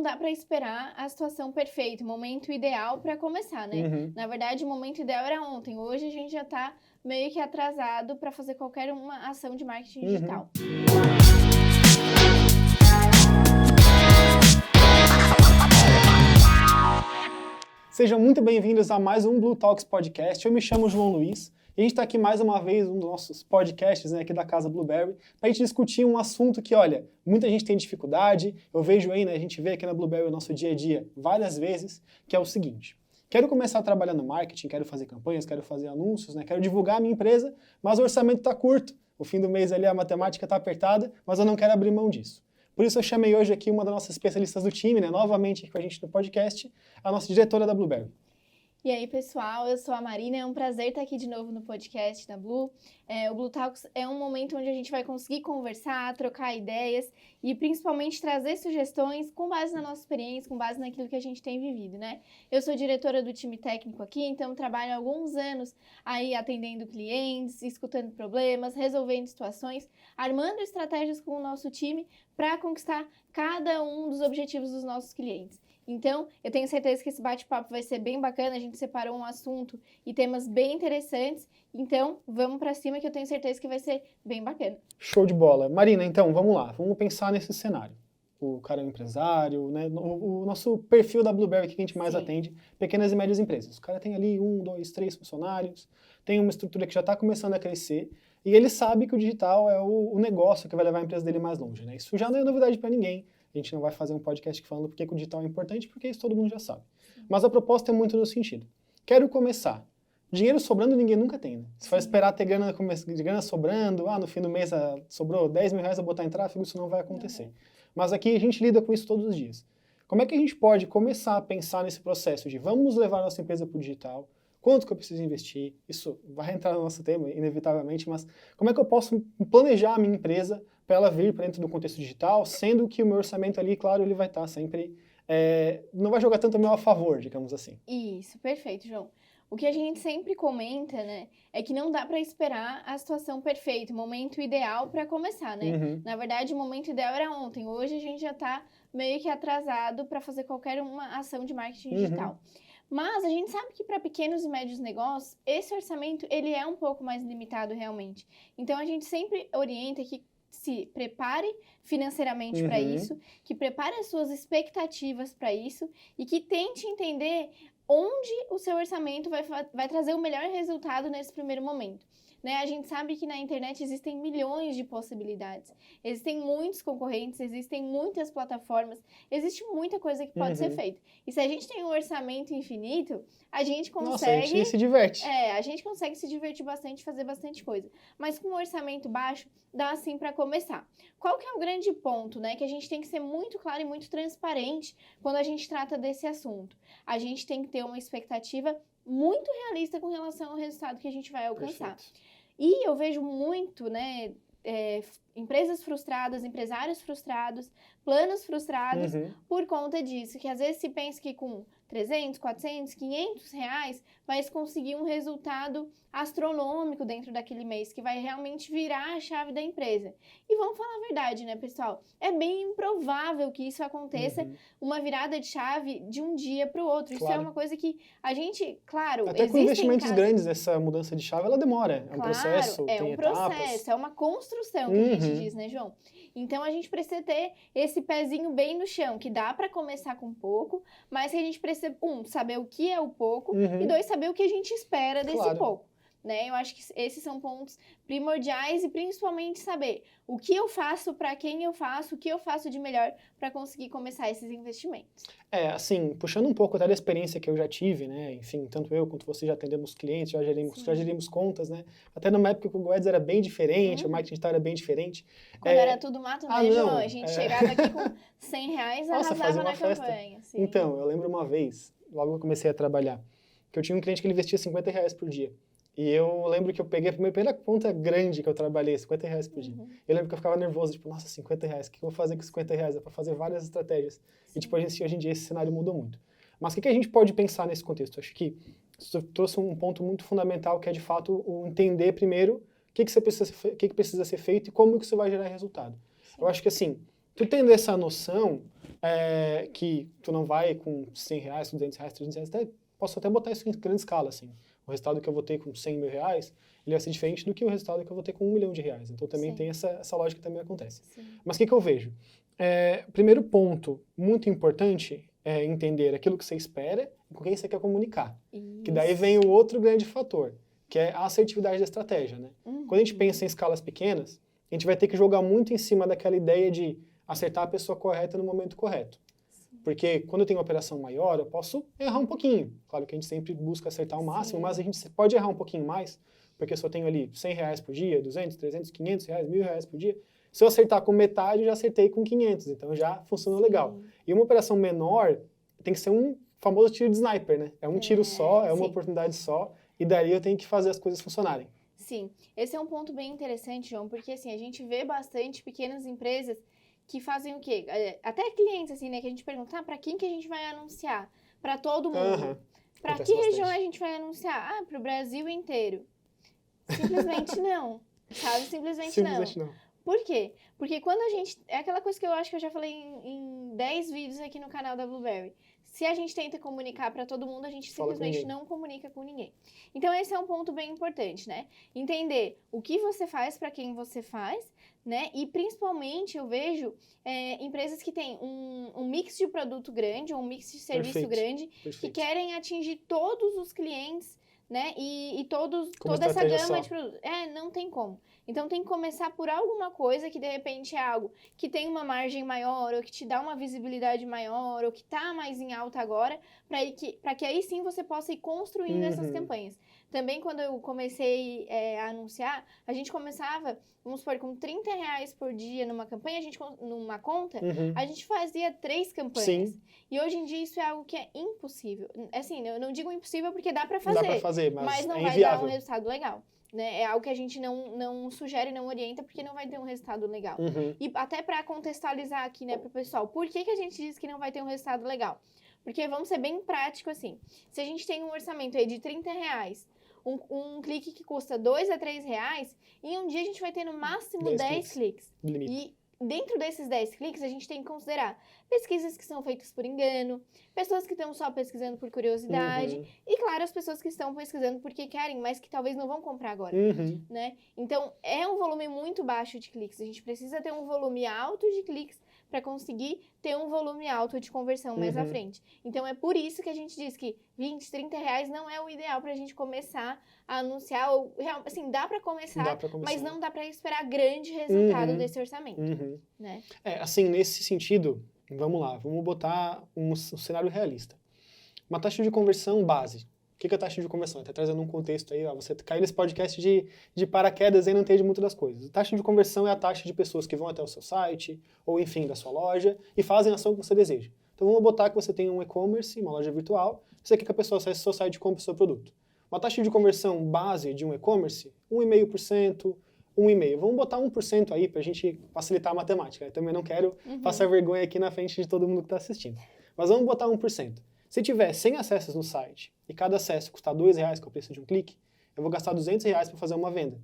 não dá para esperar a situação perfeita, o momento ideal para começar, né? Na verdade, o momento ideal era ontem. Hoje a gente já está meio que atrasado para fazer qualquer uma ação de marketing digital. Sejam muito bem-vindos a mais um Blue Talks Podcast. Eu me chamo João Luiz e a gente está aqui mais uma vez, um dos nossos podcasts, né, aqui da Casa Blueberry, para a gente discutir um assunto que, olha, muita gente tem dificuldade, eu vejo aí, né, a gente vê aqui na Blueberry o nosso dia a dia várias vezes, que é o seguinte: quero começar a trabalhar no marketing, quero fazer campanhas, quero fazer anúncios, né, quero divulgar a minha empresa, mas o orçamento está curto, o fim do mês ali a matemática está apertada, mas eu não quero abrir mão disso. Por isso eu chamei hoje aqui uma das nossas especialistas do time, né, novamente aqui com a gente no podcast, a nossa diretora da Blueberry. E aí, pessoal, eu sou a Marina, é um prazer estar aqui de novo no podcast da Blue. O Blue Talks é um momento onde a gente vai conseguir conversar, trocar ideias e principalmente trazer sugestões com base na nossa experiência, com base naquilo que a gente tem vivido, né? Eu sou diretora do time técnico aqui, então trabalho há alguns anos aí atendendo clientes, escutando problemas, resolvendo situações, armando estratégias com o nosso time para conquistar cada um dos objetivos dos nossos clientes. Então, eu tenho certeza que esse bate-papo vai ser bem bacana, a gente separou um assunto e temas bem interessantes, então vamos para cima que eu tenho certeza que vai ser bem bacana. Show de bola. Marina, então, vamos lá, vamos pensar nesse cenário. O cara é um empresário, né? O nosso perfil da Blueberry que a gente mais atende, pequenas e médias empresas. O cara tem ali 1, 2, 3 funcionários, tem uma estrutura que já está começando a crescer, e ele sabe que o digital é o negócio que vai levar a empresa dele mais longe, né? Isso já não é novidade para ninguém. A gente não vai fazer um podcast falando porque o digital é importante, porque isso todo mundo já sabe. Mas a proposta é muito no sentido: quero começar. Dinheiro sobrando ninguém nunca tem, né? Se for esperar ter grana sobrando, no fim do mês sobrou 10 mil reais a botar em tráfego, isso não vai acontecer. Mas aqui a gente lida com isso todos os dias. Como é que a gente pode começar a pensar nesse processo de vamos levar a nossa empresa para o digital? Quanto que eu preciso investir? Isso vai entrar no nosso tema, inevitavelmente, mas como é que eu posso planejar a minha empresa para ela vir para dentro do contexto digital, sendo que o meu orçamento ali, claro, ele vai estar sempre... não vai jogar tanto a meu a favor, digamos assim. Isso, perfeito, João. O que a gente sempre comenta, né, é que não dá para esperar a situação perfeita, o momento ideal para começar, né? Na verdade, o momento ideal era ontem. Hoje a gente já está meio que atrasado para fazer qualquer uma ação de marketing digital. Mas a gente sabe que para pequenos e médios negócios, esse orçamento ele é um pouco mais limitado realmente. Então, a gente sempre orienta que se prepare financeiramente para isso, que prepare as suas expectativas para isso e que tente entender onde o seu orçamento vai trazer o melhor resultado nesse primeiro momento. Né? A gente sabe que na internet existem milhões de possibilidades, existem muitos concorrentes, existem muitas plataformas, existe muita coisa que pode ser feita. E se a gente tem um orçamento infinito, a gente consegue... Nossa, a gente se diverte. A gente consegue se divertir bastante, fazer bastante coisa. Mas com um orçamento baixo, dá assim para começar. Qual que é o grande ponto, né? Que a gente tem que ser muito claro e muito transparente quando a gente trata desse assunto. A gente tem que ter uma expectativa muito realista com relação ao resultado que a gente vai alcançar. Perfeito. E eu vejo muito, né, empresas frustradas, empresários frustrados, planos frustrados por conta disso, que às vezes se pensa que com 300, 400, 500 reais vai conseguir um resultado astronômico dentro daquele mês, que vai realmente virar a chave da empresa. E vamos falar a verdade, né, pessoal? É bem improvável que isso aconteça, uma virada de chave de um dia para o outro. Claro. Isso é uma coisa que a gente, claro... Até com investimentos grandes, essa mudança de chave, ela demora. É um processo, tem etapas. Processo, é uma construção que a gente diz, né, João? Então, a gente precisa ter esse pezinho bem no chão, que dá para começar com pouco, mas que a gente precisa, saber o que é o pouco, e 2, saber o que a gente espera desse pouco. Né? Eu acho que esses são pontos primordiais e principalmente saber o que eu faço, para quem eu faço, o que eu faço de melhor para conseguir começar esses investimentos. Assim, puxando um pouco até da experiência que eu já tive, né? Enfim, tanto eu quanto você já atendemos clientes, já gerimos contas, né? Até numa época que o Google Ads era bem diferente, o marketing digital era bem diferente. Quando era tudo mato, né, João? A gente chegava aqui com 100 reais, arrasava na campanha. Sim. Então, eu lembro uma vez, logo que eu comecei a trabalhar, que eu tinha um cliente que ele investia 50 reais por dia. E eu lembro que eu peguei a primeira conta grande que eu trabalhei, 50 reais por dia. Eu lembro que eu ficava nervoso, tipo, nossa, 50 reais, o que eu vou fazer com 50 reais? É para fazer várias estratégias. Sim. E tipo, hoje em dia esse cenário mudou muito. Mas o que a gente pode pensar nesse contexto? Acho que você trouxe um ponto muito fundamental, que é de fato o entender primeiro o que precisa ser feito e como que isso vai gerar resultado. Sim. Eu acho que assim, tu tendo essa noção, que tu não vai com 100 reais, com 200 reais, 300 reais, posso até botar isso em grande escala, assim. O resultado que eu vou ter com 100 mil reais, ele vai ser diferente do que o resultado que eu vou ter com 1 milhão de reais. Então também tem essa lógica que também acontece. Sim. Mas o que eu vejo? Primeiro ponto muito importante é entender aquilo que você espera e com quem você quer comunicar. Isso. Que daí vem o outro grande fator, que é a assertividade da estratégia, né? Quando a gente pensa em escalas pequenas, a gente vai ter que jogar muito em cima daquela ideia de acertar a pessoa correta no momento correto. Porque quando eu tenho uma operação maior, eu posso errar um pouquinho. Claro que a gente sempre busca acertar o máximo, mas a gente pode errar um pouquinho mais, porque se eu tenho ali 100 reais por dia, 200, 300, 500 reais, 1.000 reais por dia, se eu acertar com metade, eu já acertei com 500, então já funcionou legal. E uma operação menor tem que ser um famoso tiro de sniper, né? É um tiro só, é uma oportunidade só, e daí eu tenho que fazer as coisas funcionarem. Sim, esse é um ponto bem interessante, João, porque assim, a gente vê bastante pequenas empresas que fazem o quê? Até clientes, assim, né, que a gente pergunta, para quem que a gente vai anunciar? Para todo mundo. Para que região a gente vai anunciar? Para o Brasil inteiro. Simplesmente não, sabe? Simplesmente não. Por quê? Porque quando a gente... É aquela coisa que eu acho que eu já falei em 10 vídeos aqui no canal da Blueberry. Se a gente tenta comunicar para todo mundo, a gente simplesmente não comunica com ninguém. Então, esse é um ponto bem importante, né? Entender o que você faz, para quem você faz, né? E, principalmente, eu vejo empresas que têm um mix de produto grande, ou um mix de serviço grande, que querem atingir todos os clientes, né? E toda essa gama de produtos. Não tem como. Então, tem que começar por alguma coisa que, de repente, é algo que tem uma margem maior, ou que te dá uma visibilidade maior, ou que está mais em alta agora, para que aí sim você possa ir construindo essas campanhas. Também, quando eu comecei a anunciar, a gente começava, vamos supor, com 30 reais por dia numa campanha, numa conta, a gente fazia 3 campanhas. Sim. E hoje em dia isso é algo que é impossível. Assim, eu não digo impossível porque dá para fazer. Dá para fazer, mas não vai dar um resultado legal. Né? É algo que a gente não sugere, não orienta, porque não vai ter um resultado legal. E até para contextualizar aqui, né, pro pessoal, por que a gente diz que não vai ter um resultado legal? Porque vamos ser bem prático assim. Se a gente tem um orçamento aí de 30 reais, um clique que custa 2 a 3 reais, em um dia a gente vai ter no máximo 10 cliques. E dentro desses 10 cliques, a gente tem que considerar pesquisas que são feitas por engano, pessoas que estão só pesquisando por curiosidade, e, claro, as pessoas que estão pesquisando porque querem, mas que talvez não vão comprar agora, né? Então, é um volume muito baixo de cliques. A gente precisa ter um volume alto de cliques para conseguir ter um volume alto de conversão mais à frente. Então, é por isso que a gente diz que 20, 30 reais não é o ideal para a gente começar a anunciar. Ou, assim, dá para começar, mas não dá para esperar grande resultado desse orçamento. Né? Assim, nesse sentido, vamos lá, vamos botar um cenário realista. Uma taxa de conversão base. O que é a taxa de conversão? Até trazendo um contexto aí, você caiu nesse podcast de paraquedas e não entende muito das coisas. A taxa de conversão é a taxa de pessoas que vão até o seu site, ou enfim, da sua loja, e fazem a ação que você deseja. Então vamos botar que você tem um e-commerce, uma loja virtual, você quer que a pessoa acesse o seu site e compre o seu produto. Uma taxa de conversão base de um e-commerce, 1,5%, 1,5%. Vamos botar 1% aí para a gente facilitar a matemática. Eu também não quero passar vergonha aqui na frente de todo mundo que está assistindo. Mas vamos botar 1%. Se tiver 100 acessos no site e cada acesso custar R$2, que é o preço de um clique, eu vou gastar R$200 para fazer uma venda.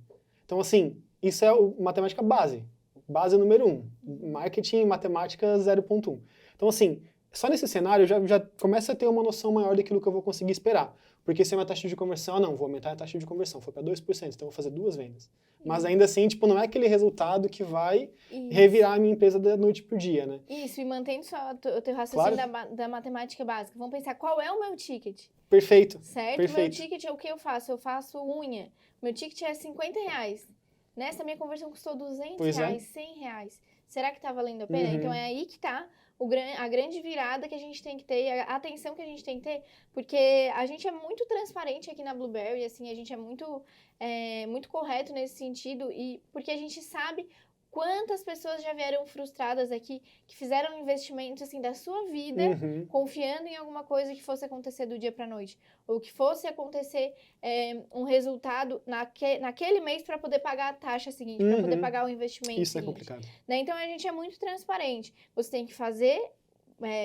Então, assim, isso é matemática base. Base número 1. Marketing, matemática 0.1. Então, assim, só nesse cenário já começa a ter uma noção maior daquilo que eu vou conseguir esperar. Porque se é uma taxa de conversão, não, vou aumentar a taxa de conversão, foi para 2%, então eu vou fazer 2 vendas. Mas ainda assim, tipo, não é aquele resultado que vai revirar a minha empresa da noite pro dia, né? Isso, e mantendo só o teu raciocínio da matemática básica. Vamos pensar, qual é o meu ticket? Perfeito. Certo? Perfeito. Meu ticket é o que eu faço? Eu faço unha. Meu ticket é R$50. Nessa minha conversão custou R$200, R$100. Será que tá valendo a pena? Então é aí que tá a grande virada que a gente tem que ter, a atenção que a gente tem que ter, porque a gente é muito transparente aqui na Blueberry, assim, a gente é muito correto nesse sentido, e porque a gente sabe quantas pessoas já vieram frustradas aqui, que fizeram um investimento, assim, da sua vida, confiando em alguma coisa que fosse acontecer do dia para noite, ou que fosse acontecer um resultado naquele mês para poder pagar a taxa seguinte, para poder pagar o investimento Isso seguinte. É complicado. Né? Então, a gente é muito transparente. Você tem que fazer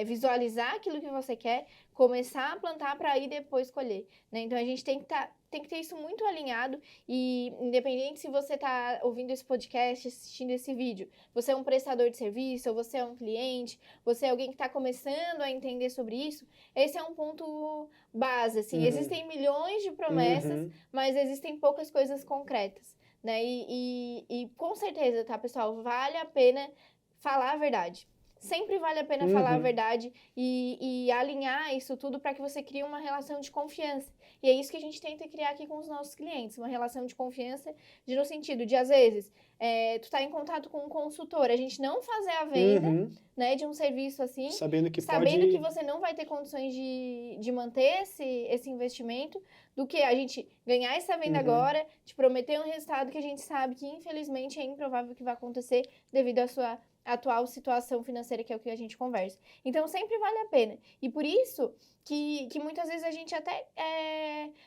visualizar aquilo que você quer, começar a plantar para aí depois colher, né? Então, a gente tem que ter isso muito alinhado e independente se você está ouvindo esse podcast, assistindo esse vídeo, você é um prestador de serviço, ou você é um cliente, você é alguém que está começando a entender sobre isso, esse é um ponto base, assim. Existem milhões de promessas, mas existem poucas coisas concretas, né? E com certeza, tá, pessoal, vale a pena falar a verdade. Sempre vale a pena falar a verdade e alinhar isso tudo para que você crie uma relação de confiança. E é isso que a gente tenta criar aqui com os nossos clientes, uma relação de confiança no sentido de, às vezes, tu tá em contato com um consultor, a gente não fazer a venda, né, de um serviço assim, sabendo que você não vai ter condições de manter esse investimento, do que a gente ganhar essa venda agora, te prometer um resultado que a gente sabe que, infelizmente, é improvável que vai acontecer devido à sua atual situação financeira, que é o que a gente conversa. Então, sempre vale a pena. E por isso que muitas vezes a gente até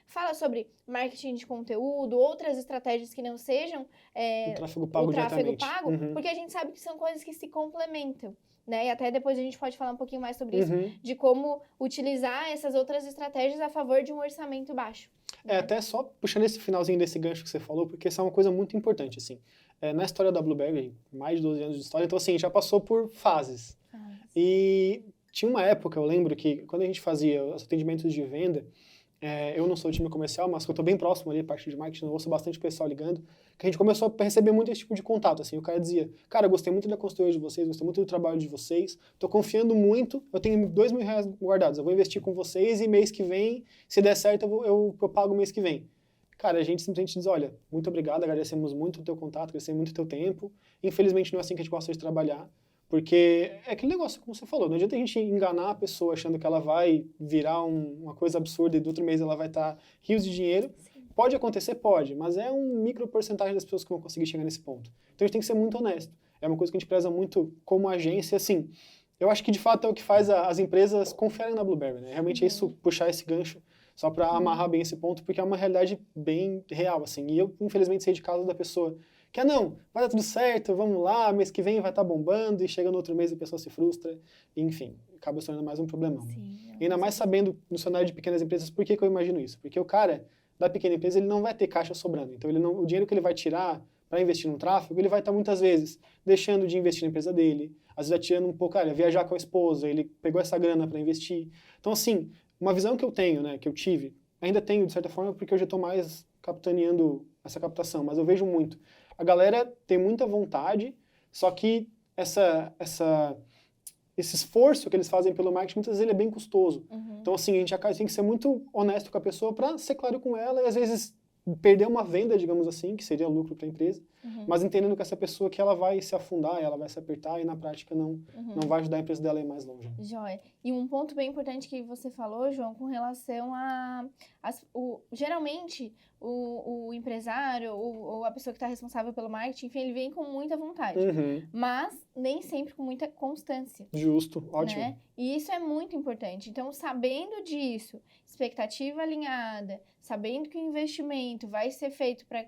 fala sobre marketing de conteúdo, outras estratégias que não sejam o tráfego pago, porque a gente sabe que são coisas que se complementam. Né? E até depois a gente pode falar um pouquinho mais sobre isso, de como utilizar essas outras estratégias a favor de um orçamento baixo. Até só puxando esse finalzinho desse gancho que você falou, porque isso é uma coisa muito importante, assim. Na história da Blueberry, mais de 12 anos de história, então assim, já passou por fases. E tinha uma época, eu lembro que quando a gente fazia os atendimentos de venda, eu não sou time comercial, mas eu estou bem próximo ali, a parte de marketing, eu ouço bastante pessoal ligando, que a gente começou a receber muito esse tipo de contato, assim, o cara dizia, cara, eu gostei muito da consultoria de vocês, gostei muito do trabalho de vocês, estou confiando muito, eu tenho R$2.000 guardados, eu vou investir com vocês e mês que vem, se der certo, eu pago mês que vem. Cara, a gente simplesmente diz, olha, muito obrigado, agradecemos muito o teu contato, agradecemos muito o teu tempo, infelizmente não é assim que a gente gosta de trabalhar, porque é aquele negócio, como você falou, não adianta a gente enganar a pessoa achando que ela vai virar uma coisa absurda e do outro mês ela vai estar rios de dinheiro. Sim. Pode acontecer? Pode, mas é um micro porcentagem das pessoas que vão conseguir chegar nesse ponto. Então a gente tem que ser muito honesto. É uma coisa que a gente preza muito como agência, assim. Eu acho que de fato é o que faz as empresas confiarem na Blueberry, né? Realmente é isso, puxar esse gancho só para amarrar bem esse ponto, porque é uma realidade bem real, assim. E eu, infelizmente, sei de casos da pessoa que, não, vai dar tudo certo, vamos lá, mês que vem vai estar bombando, e chega no outro mês a pessoa se frustra, e, enfim, acaba se tornando mais um problemão. Sim, e ainda mais sabendo, no cenário de pequenas empresas, por que eu imagino isso? Porque o cara da pequena empresa, ele não vai ter caixa sobrando. Então, o dinheiro que ele vai tirar para investir no tráfego, ele vai estar muitas vezes deixando de investir na empresa dele, às vezes vai tirando um pouco, viajar com a esposa, ele pegou essa grana para investir. Então, assim, uma visão que eu tenho, né, que eu tive, ainda tenho de certa forma porque eu já estou mais capitaneando essa captação, mas eu vejo muito. A galera tem muita vontade, só que esse esforço que eles fazem pelo marketing, muitas vezes ele é bem custoso. Então, assim, a gente tem que ser muito honesto com a pessoa para ser claro com ela e, às vezes, perder uma venda, digamos assim, que seria lucro para a empresa, mas entendendo que essa pessoa que ela vai se afundar, ela vai se apertar e na prática não vai ajudar a empresa dela a ir mais longe. Joia. E um ponto bem importante que você falou, João, com relação geralmente o empresário ou a pessoa que está responsável pelo marketing, enfim, ele vem com muita vontade, mas nem sempre com muita constância. Justo, ótimo. Né? E isso é muito importante. Então, sabendo disso, expectativa alinhada, sabendo que o investimento vai ser feito para,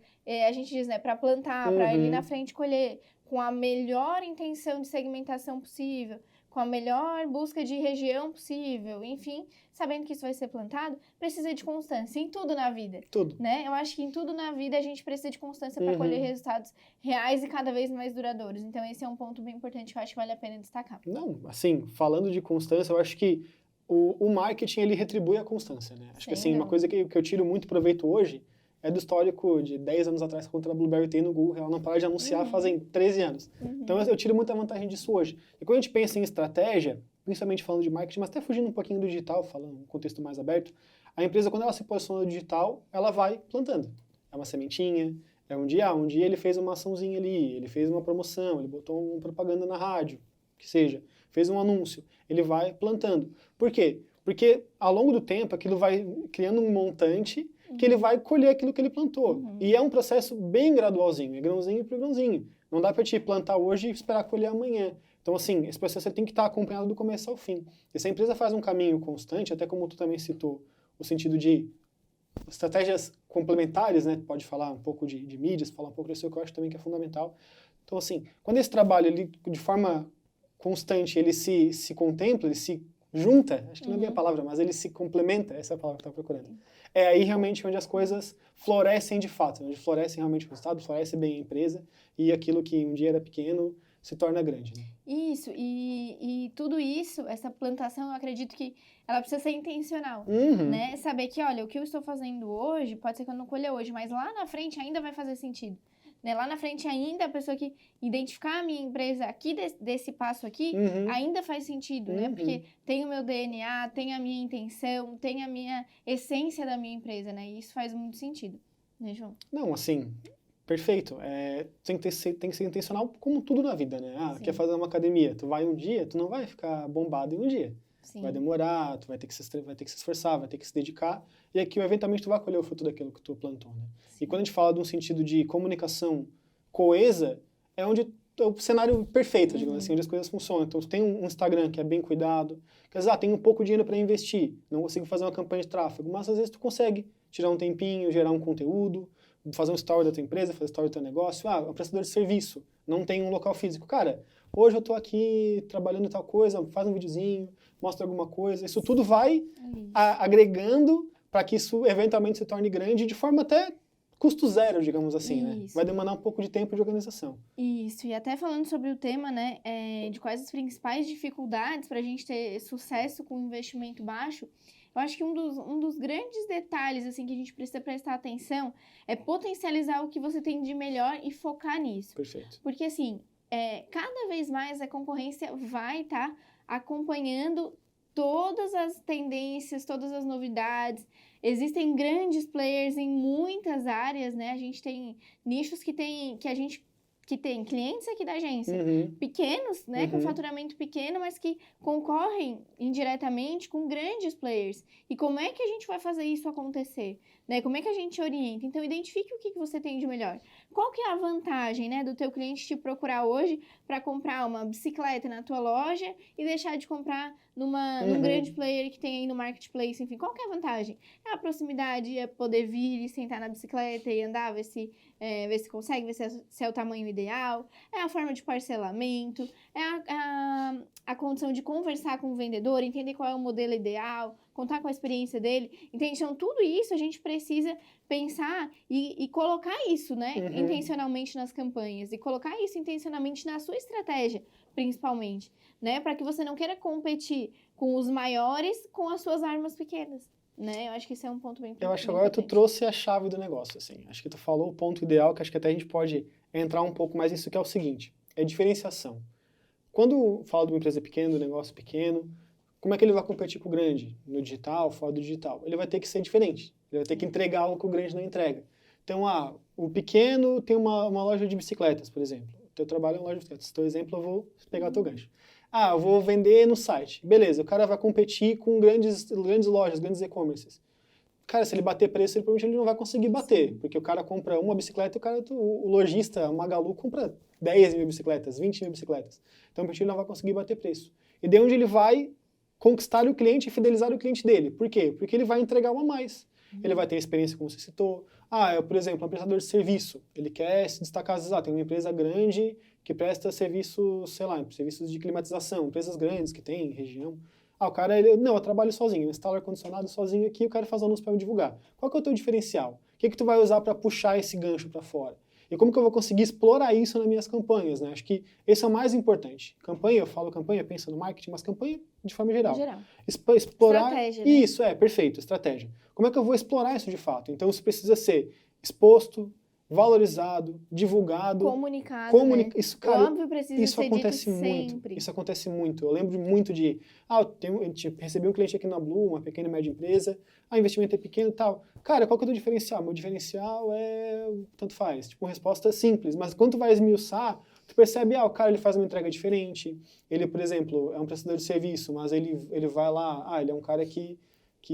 a gente diz, né, para plantar, para ali na frente colher, com a melhor intenção de segmentação possível, com a melhor busca de região possível, enfim, sabendo que isso vai ser plantado, precisa de constância em tudo na vida. Tudo. Né? Eu acho que em tudo na vida a gente precisa de constância para colher resultados reais e cada vez mais duradouros. Então, esse é um ponto bem importante que eu acho que vale a pena destacar. Não, assim, falando de constância, eu acho que o marketing, ele retribui a constância, né? Acho que, assim, uma coisa que eu tiro muito proveito hoje é do histórico de 10 anos atrás, quando a Blueberry tem no Google, ela não para de anunciar fazem 13 anos. Então, eu tiro muita vantagem disso hoje. E quando a gente pensa em estratégia, principalmente falando de marketing, mas até fugindo um pouquinho do digital, falando um contexto mais aberto, a empresa, quando ela se posiciona no digital, ela vai plantando. É uma sementinha, é um dia ele fez uma açãozinha ali, ele fez uma promoção, ele botou uma propaganda na rádio, que seja, fez um anúncio, ele vai plantando. Por quê? Porque ao longo do tempo aquilo vai criando um montante que ele vai colher aquilo que ele plantou. E é um processo bem gradualzinho, é grãozinho por grãozinho. Não dá para te plantar hoje e esperar colher amanhã. Então, assim, esse processo ele tem que estar acompanhado do começo ao fim. E se a empresa faz um caminho constante, até como tu também citou, o sentido de estratégias complementares, né? Pode falar um pouco de mídias, falar um pouco disso que eu acho também que é fundamental. Então, assim, quando esse trabalho ele, de forma constante, ele se contempla, ele se junta, acho que não é bem a palavra, mas ele se complementa, essa é a palavra que eu estava procurando. É aí realmente onde as coisas florescem de fato, onde florescem realmente o resultado, floresce bem a empresa e aquilo que um dia era pequeno se torna grande. Né? Isso, e tudo isso, essa plantação, eu acredito que ela precisa ser intencional, né? Saber que, olha, o que eu estou fazendo hoje, pode ser que eu não colha hoje, mas lá na frente ainda vai fazer sentido. Né? Lá na frente ainda a pessoa que identificar a minha empresa aqui desse passo aqui, ainda faz sentido, né? Porque tem o meu DNA, tem a minha intenção, tem a minha essência da minha empresa, né? E isso faz muito sentido, né, João? Não, assim, perfeito. Tem que ser intencional como tudo na vida, né? Quer fazer uma academia, tu vai um dia, tu não vai ficar bombado em um dia. Sim. Vai demorar, tu vai ter que se esforçar, vai ter que se dedicar, e aqui eventualmente tu vai colher o fruto daquilo que tu plantou, né? Sim. E quando a gente fala de um sentido de comunicação coesa, é onde é o cenário perfeito, digamos assim, onde as coisas funcionam. Então, tu tem um Instagram que é bem cuidado, quer dizer, tem um pouco de dinheiro para investir, não consigo fazer uma campanha de tráfego, mas às vezes tu consegue tirar um tempinho, gerar um conteúdo, fazer um story da tua empresa, fazer story do teu negócio. Um prestador de serviço, não tem um local físico. Cara, hoje eu tô aqui trabalhando em tal coisa, faz um videozinho, mostra alguma coisa. Isso tudo vai agregando para que isso eventualmente se torne grande de forma até custo zero, digamos assim, né? Vai demandar um pouco de tempo de organização. Isso, e até falando sobre o tema, né, de quais as principais dificuldades para a gente ter sucesso com investimento baixo, eu acho que um dos grandes detalhes, assim, que a gente precisa prestar atenção é potencializar o que você tem de melhor e focar nisso. Perfeito. Porque, assim, cada vez mais a concorrência vai estar acompanhando todas as tendências, todas as novidades. Existem grandes players em muitas áreas, né? A gente tem nichos que tem clientes aqui da agência, pequenos, né, com faturamento pequeno, mas que concorrem indiretamente com grandes players. E como é que a gente vai fazer isso acontecer? Né? Como é que a gente orienta? Então, identifique o que você tem de melhor. Qual que é a vantagem, né, do teu cliente te procurar hoje para comprar uma bicicleta na tua loja e deixar de comprar num grande player que tem aí no marketplace? Enfim, qual que é a vantagem? É a proximidade, é poder vir e sentar na bicicleta e andar, ver se consegue, ver se é o tamanho ideal, é a forma de parcelamento, é a condição de conversar com o vendedor, entender qual é o modelo ideal, contar com a experiência dele, entende? Então, tudo isso a gente precisa pensar e colocar isso, né, intencionalmente nas campanhas, e colocar isso intencionalmente na sua estratégia, principalmente, né, para que você não queira competir com os maiores com as suas armas pequenas. Né? Eu acho que esse é um ponto bem importante. Eu acho que agora tu trouxe a chave do negócio, assim. Acho que tu falou o ponto ideal, que acho que até a gente pode entrar um pouco mais nisso, que é o seguinte, é diferenciação. Quando fala de uma empresa pequena, do negócio pequeno, como é que ele vai competir com o grande? No digital, fora do digital? Ele vai ter que ser diferente. Ele vai ter que entregar algo que o grande não entrega. Então, o pequeno tem uma loja de bicicletas, por exemplo. O teu trabalho é uma loja de bicicletas. Teu exemplo, eu vou pegar o teu gancho. Eu vou vender no site. Beleza, o cara vai competir com grandes lojas, grandes e-commerces. Cara, se ele bater preço, ele provavelmente não vai conseguir bater, porque o cara compra uma bicicleta e o lojista, o Magalu, compra 10 mil bicicletas, 20 mil bicicletas. Então, ele não vai conseguir bater preço. E de onde ele vai conquistar o cliente e fidelizar o cliente dele. Por quê? Porque ele vai entregar uma a mais. Ele vai ter experiência, como você citou. Por exemplo, um prestador de serviço. Ele quer se destacar, às vezes, tem uma empresa grande que presta serviço, sei lá, serviços de climatização, empresas grandes que tem região. O cara, eu trabalho sozinho, eu instalo ar-condicionado sozinho aqui, o cara faz anúncio para eu divulgar. Qual que é o teu diferencial? O que tu vai usar para puxar esse gancho para fora? E como que eu vou conseguir explorar isso nas minhas campanhas, né? Acho que esse é o mais importante. Campanha, eu falo campanha, pensa no marketing, mas campanha de forma geral. Explorar... Estratégia, né? Isso, perfeito, estratégia. Como é que eu vou explorar isso de fato? Então, isso precisa ser exposto, valorizado, divulgado. Comunicado, né? Isso, cara, óbvio precisa isso ser acontece dito muito. sempre. Isso acontece muito. Eu lembro muito de... recebi um cliente aqui na Blue, uma pequena e média empresa. O investimento é pequeno e tal. Cara, qual que é o teu diferencial? Meu diferencial é... Tanto faz. Tipo, uma resposta simples. Mas quando tu vai esmiuçar, tu percebe, o cara ele faz uma entrega diferente. Ele, por exemplo, é um prestador de serviço, mas ele vai lá... ele é um cara que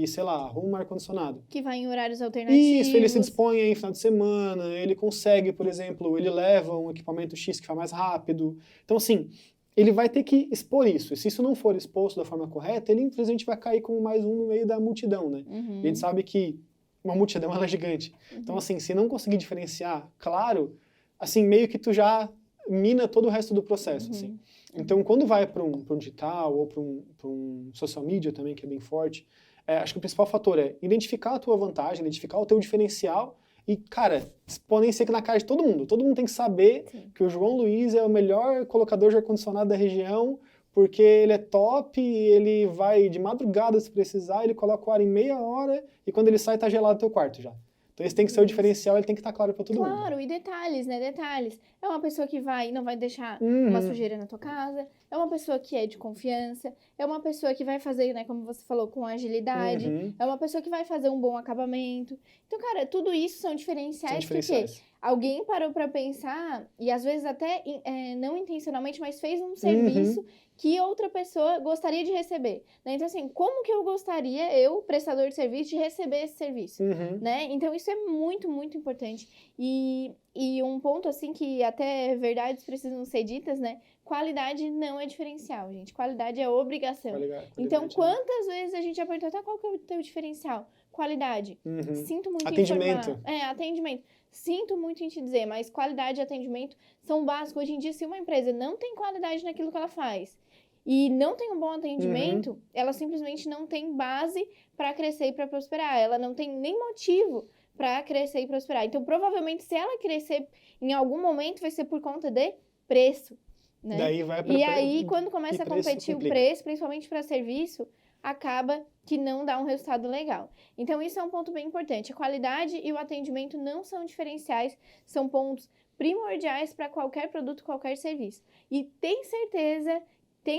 sei lá, arruma um ar-condicionado. Que vai em horários alternativos. Isso, ele se dispõe aí em final de semana, ele consegue, por exemplo, ele leva um equipamento X que vai mais rápido. Então, assim, ele vai ter que expor isso. E se isso não for exposto da forma correta, ele, infelizmente, vai cair como mais um no meio da multidão, né? E a gente sabe que uma multidão, ela é gigante. Então, assim, se não conseguir diferenciar, claro, assim, meio que tu já mina todo o resto do processo, assim. Então, quando vai para um digital ou para um social media também, que é bem forte, acho que o principal fator é identificar a tua vantagem, identificar o teu diferencial e, cara, exponenciar aqui na cara de todo mundo. Todo mundo tem que saber que o João Luiz é o melhor colocador de ar-condicionado da região, porque ele é top, ele vai de madrugada se precisar, ele coloca o ar em meia hora e quando ele sai tá gelado o teu quarto já. Então esse tem que ser o diferencial, ele tem que estar claro para todo mundo. Claro, e detalhes, né? Detalhes. É uma pessoa que não vai deixar uma sujeira na tua casa, é uma pessoa que é de confiança, é uma pessoa que vai fazer, né, como você falou, com agilidade, é uma pessoa que vai fazer um bom acabamento. Então, cara, tudo isso são diferenciais. Porque alguém parou para pensar, e às vezes até não intencionalmente, mas fez um serviço que outra pessoa gostaria de receber, né? Então, assim, como que eu gostaria, eu, prestador de serviço, de receber esse serviço, né? Então, isso é muito, muito importante. E um ponto, assim, que até verdades precisam ser ditas, né? Qualidade não é diferencial, gente. Qualidade é obrigação. Qualidade, então, quantas vezes a gente já perguntou, tá, qual que é o teu diferencial? Qualidade. Sinto muito atendimento. em informar. Atendimento. Sinto muito em te dizer, mas qualidade e atendimento são básicos. Hoje em dia, se uma empresa não tem qualidade naquilo que ela faz e não tem um bom atendimento, ela simplesmente não tem base para crescer e para prosperar. Ela não tem nem motivo para crescer e prosperar. Então, provavelmente, se ela crescer em algum momento, vai ser por conta de preço. Né? Daí vai e aí, quando começa a competir o preço, principalmente para serviço, acaba que não dá um resultado legal. Então, isso é um ponto bem importante. A qualidade e o atendimento não são diferenciais, são pontos primordiais para qualquer produto, qualquer serviço. E tenha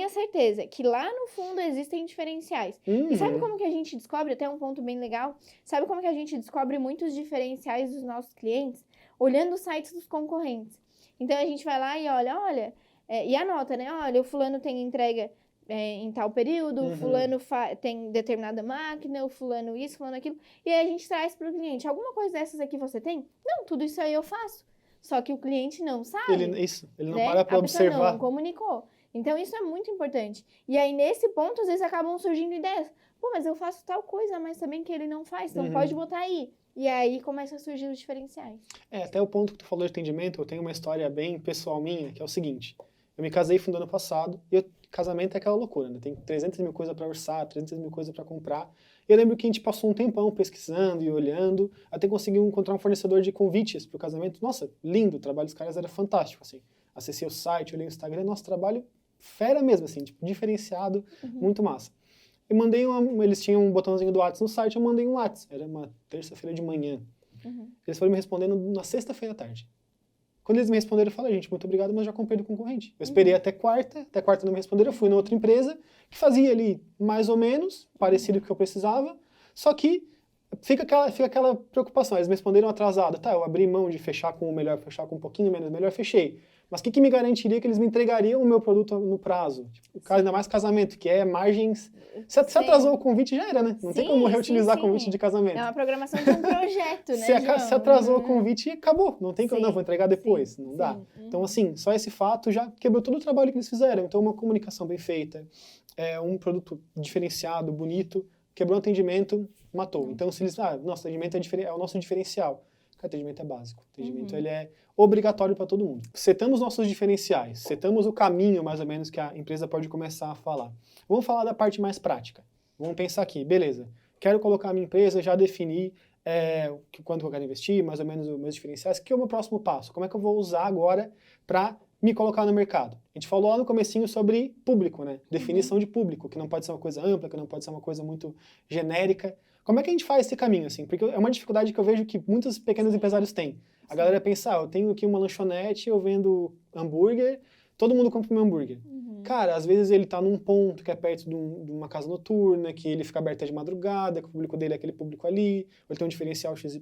certeza que lá no fundo existem diferenciais. E sabe como que a gente descobre, até um ponto bem legal, sabe como que a gente descobre muitos diferenciais dos nossos clientes? Olhando os sites dos concorrentes. Então, a gente vai lá e olha, e anota, né? Olha, o fulano tem entrega em tal período, o fulano tem determinada máquina, o fulano isso, fulano aquilo. E aí a gente traz para o cliente, alguma coisa dessas aqui você tem? Não, tudo isso aí eu faço. Só que o cliente não sabe. Ele não para para observar. Não comunicou. Então, isso é muito importante. E aí, nesse ponto, às vezes acabam surgindo ideias. Pô, mas eu faço tal coisa, mas também que ele não faz, então pode botar aí. E aí começa a surgir os diferenciais. Até o ponto que tu falou de atendimento, eu tenho uma história bem pessoal minha, que é o seguinte. Eu me casei no ano passado, e casamento é aquela loucura, né? Tem 300 mil coisas para orçar, 300 mil coisas para comprar. E eu lembro que a gente passou um tempão pesquisando e olhando, até conseguir encontrar um fornecedor de convites para o casamento. Nossa, lindo, o trabalho dos caras era fantástico, assim. Acessei o site, olhei o Instagram, nosso trabalho fera mesmo, assim, tipo, diferenciado, muito massa. Eu mandei eles tinham um botãozinho do WhatsApp no site, eu mandei um WhatsApp, era uma terça-feira de manhã. Eles foram me respondendo na sexta-feira à tarde. Quando eles me responderam, eu falei, gente, muito obrigado, mas já comprei do concorrente. Eu esperei até quarta não me responderam, eu fui na outra empresa, que fazia ali mais ou menos, parecido com o que eu precisava, só que fica aquela preocupação, eles me responderam atrasado, tá, eu abri mão de fechar com o melhor, fechar com um pouquinho menos melhor, fechei. Mas o que me garantiria que eles me entregariam o meu produto no prazo? Tipo, ainda mais casamento, que é margens... Se atrasou o convite, já era, né? Não tem como reutilizar convite de casamento. É uma programação de um projeto, né, Se atrasou o convite, acabou. Não tem como, não, vou entregar depois. Não dá. Então, assim, só esse fato já quebrou todo o trabalho que eles fizeram. Então, uma comunicação bem feita, um produto diferenciado, bonito, quebrou o atendimento, matou. Então, se eles... nosso atendimento é o nosso diferencial. O atendimento é básico. O atendimento ele é obrigatório para todo mundo. Setamos nossos diferenciais, setamos o caminho, mais ou menos, que a empresa pode começar a falar. Vamos falar da parte mais prática. Vamos pensar aqui, beleza, quero colocar a minha empresa, já defini quanto eu quero investir, mais ou menos os meus diferenciais, o que é o meu próximo passo? Como é que eu vou usar agora para me colocar no mercado? A gente falou lá no comecinho sobre público, né? Definição de público, que não pode ser uma coisa ampla, que não pode ser uma coisa muito genérica. Como é que a gente faz esse caminho, assim? Porque é uma dificuldade que eu vejo que muitos pequenos empresários têm. A galera pensa, eu tenho aqui uma lanchonete, eu vendo hambúrguer, todo mundo compra meu hambúrguer. Cara, às vezes ele tá num ponto que é perto de uma casa noturna, que ele fica aberto de madrugada, que o público dele é aquele público ali, ou ele tem um diferencial XYZ.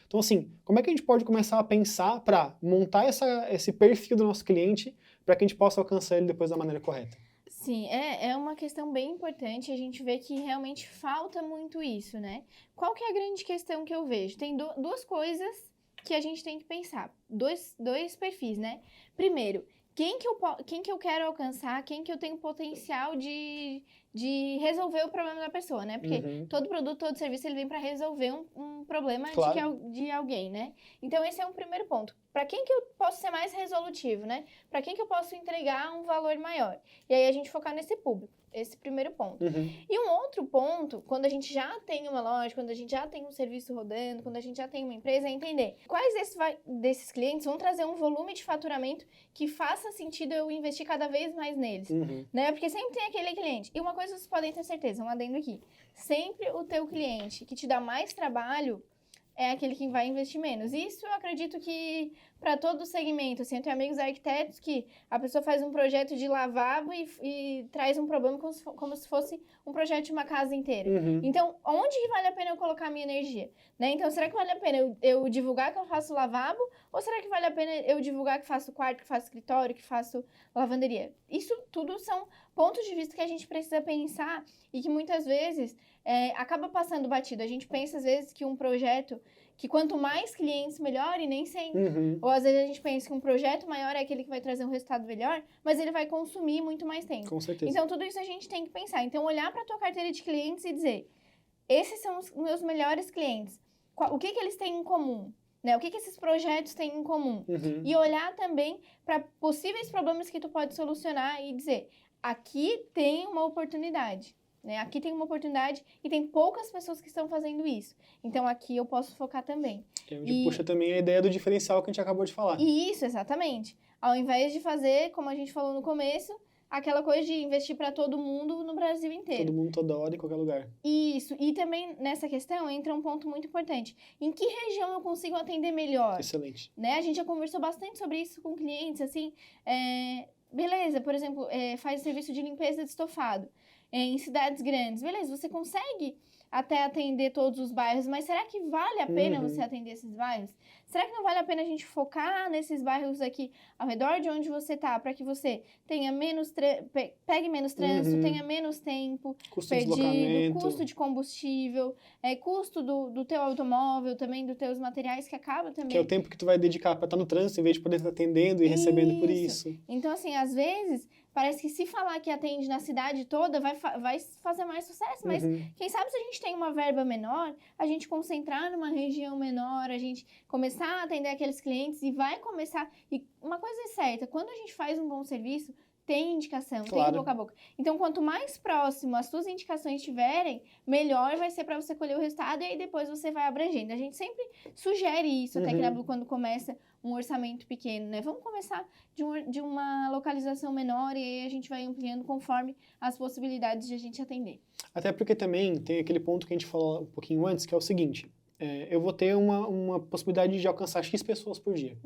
Então, assim, como é que a gente pode começar a pensar para montar esse perfil do nosso cliente para que a gente possa alcançar ele depois da maneira correta? Sim, é uma questão bem importante, a gente vê que realmente falta muito isso, né? Qual que é a grande questão que eu vejo? Tem duas coisas que a gente tem que pensar, dois perfis, né? Primeiro, quem que eu quero alcançar, quem que eu tenho potencial de resolver o problema da pessoa, né? Porque todo produto, todo serviço, ele vem para resolver um problema de alguém, né? Então, esse é um primeiro ponto. Para quem que eu posso ser mais resolutivo, né? Para quem que eu posso entregar um valor maior? E aí, a gente focar nesse público. Esse primeiro ponto. E um outro ponto, quando a gente já tem uma loja, quando a gente já tem um serviço rodando, quando a gente já tem uma empresa, é entender quais desses clientes vão trazer um volume de faturamento que faça sentido eu investir cada vez mais neles, né? Porque sempre tem aquele cliente. E uma coisa vocês podem ter certeza, um adendo aqui. Sempre o teu cliente que te dá mais trabalho é aquele que vai investir menos. Isso eu acredito que para todo o segmento, assim, eu tenho amigos arquitetos que a pessoa faz um projeto de lavabo e traz um problema como se fosse um projeto de uma casa inteira. Então, onde que vale a pena eu colocar a minha energia? Né? Então, será que vale a pena eu divulgar que eu faço lavabo? Ou será que vale a pena eu divulgar que faço quarto, que faço escritório, que faço lavanderia? Isso tudo são pontos de vista que a gente precisa pensar e que muitas vezes acaba passando batido. A gente pensa, às vezes, que um projeto, que quanto mais clientes, melhor, e nem sempre. Ou às vezes a gente pensa que um projeto maior é aquele que vai trazer um resultado melhor, mas ele vai consumir muito mais tempo. Com certeza. Então, tudo isso a gente tem que pensar. Então, olhar para a tua carteira de clientes e dizer, esses são os meus melhores clientes. O que eles têm em comum? Né? O que esses projetos têm em comum? E olhar também para possíveis problemas que tu pode solucionar e dizer, aqui tem uma oportunidade. Né? Aqui tem uma oportunidade e tem poucas pessoas que estão fazendo isso. Então, aqui eu posso focar também. É onde puxa também a ideia do diferencial que a gente acabou de falar. Isso, exatamente. Ao invés de fazer, como a gente falou no começo, aquela coisa de investir para todo mundo no Brasil inteiro. Todo mundo, toda hora, em qualquer lugar. Isso. E também, nessa questão, entra um ponto muito importante. Em que região eu consigo atender melhor? Excelente. Né? A gente já conversou bastante sobre isso com clientes, assim. Beleza, por exemplo, faz serviço de limpeza de estofado. Em cidades grandes, beleza, você consegue até atender todos os bairros, mas será que vale a pena você atender esses bairros? Será que não vale a pena a gente focar nesses bairros aqui ao redor de onde você está, para que você tenha pegue menos trânsito, tenha menos tempo custo perdido, custo de combustível, custo do teu automóvel, também dos teus materiais, que acaba também... Que é o tempo que tu vai dedicar para estar no trânsito, em vez de poder estar atendendo e recebendo por isso. Então, assim, às vezes... Parece que se falar que atende na cidade toda, vai fazer mais sucesso. Mas quem sabe se a gente tem uma verba menor, a gente concentrar numa região menor, a gente começar a atender aqueles clientes e vai começar... E uma coisa é certa, quando a gente faz um bom serviço, tem indicação, tem boca a boca. Então, quanto mais próximo as suas indicações estiverem, melhor vai ser para você colher o resultado e aí depois você vai abrangendo. A gente sempre sugere isso, até que na Blue, quando começa um orçamento pequeno, né? Vamos começar de uma localização menor e aí a gente vai ampliando conforme as possibilidades de a gente atender. Até porque também tem aquele ponto que a gente falou um pouquinho antes, que é o seguinte... eu vou ter uma possibilidade de alcançar X pessoas por dia.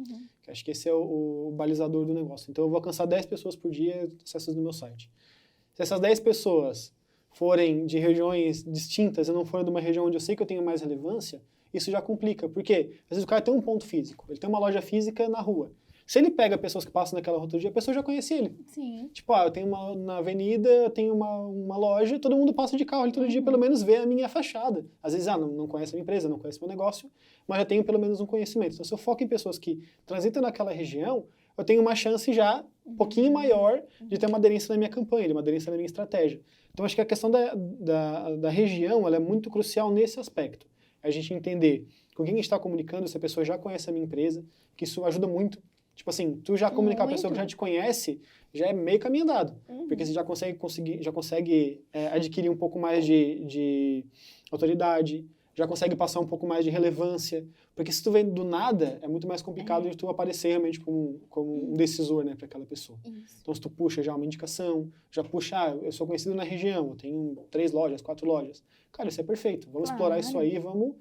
Que acho que esse é o balizador do negócio. Então, eu vou alcançar 10 pessoas por dia acessas no meu site. Se essas 10 pessoas forem de regiões distintas e não forem de uma região onde eu sei que eu tenho mais relevância, isso já complica. Porque, às vezes, o cara tem um ponto físico. Ele tem uma loja física na rua. Se ele pega pessoas que passam naquela rua todo dia, a pessoa já conhece ele. Sim. Tipo, eu tenho na avenida, eu tenho uma loja, todo mundo passa de carro ali todo dia, pelo menos vê a minha fachada. Às vezes, não conhece a minha empresa, não conhece meu negócio, mas já tenho pelo menos um conhecimento. Então, se eu foco em pessoas que transitam naquela região, eu tenho uma chance já um pouquinho maior de ter uma aderência na minha campanha, de uma aderência na minha estratégia. Então, acho que a questão da região, ela é muito crucial nesse aspecto. A gente entender com quem a gente está comunicando, se a pessoa já conhece a minha empresa, que isso ajuda muito. Tipo assim, tu já comunicar com a pessoa que já te conhece, já é meio caminho andado. Porque você já consegue adquirir um pouco mais de autoridade, já consegue passar um pouco mais de relevância. Porque se tu vem do nada, é muito mais complicado de tu aparecer realmente como um decisor, né, para aquela pessoa. Isso. Então, se tu puxa já uma indicação, já puxa, eu sou conhecido na região, eu tenho 3 lojas, 4 lojas. Cara, isso é perfeito. Vamos explorar isso aí, vamos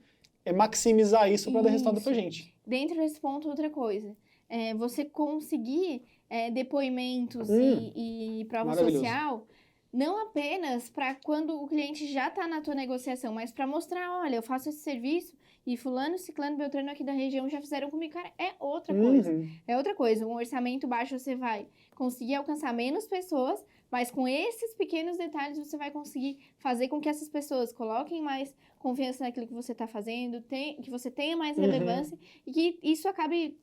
maximizar isso para dar resultado pra gente. Dentro desse ponto, outra coisa. Você conseguir depoimentos e prova social, não apenas para quando o cliente já está na tua negociação, mas para mostrar, olha, eu faço esse serviço e fulano, ciclano, beltrano aqui da região já fizeram comigo. Cara, é outra coisa. É outra coisa. Um orçamento baixo você vai conseguir alcançar menos pessoas, Mas com esses pequenos detalhes, você vai conseguir fazer com que essas pessoas coloquem mais confiança naquilo que você está fazendo, que você tenha mais relevância e que isso acabe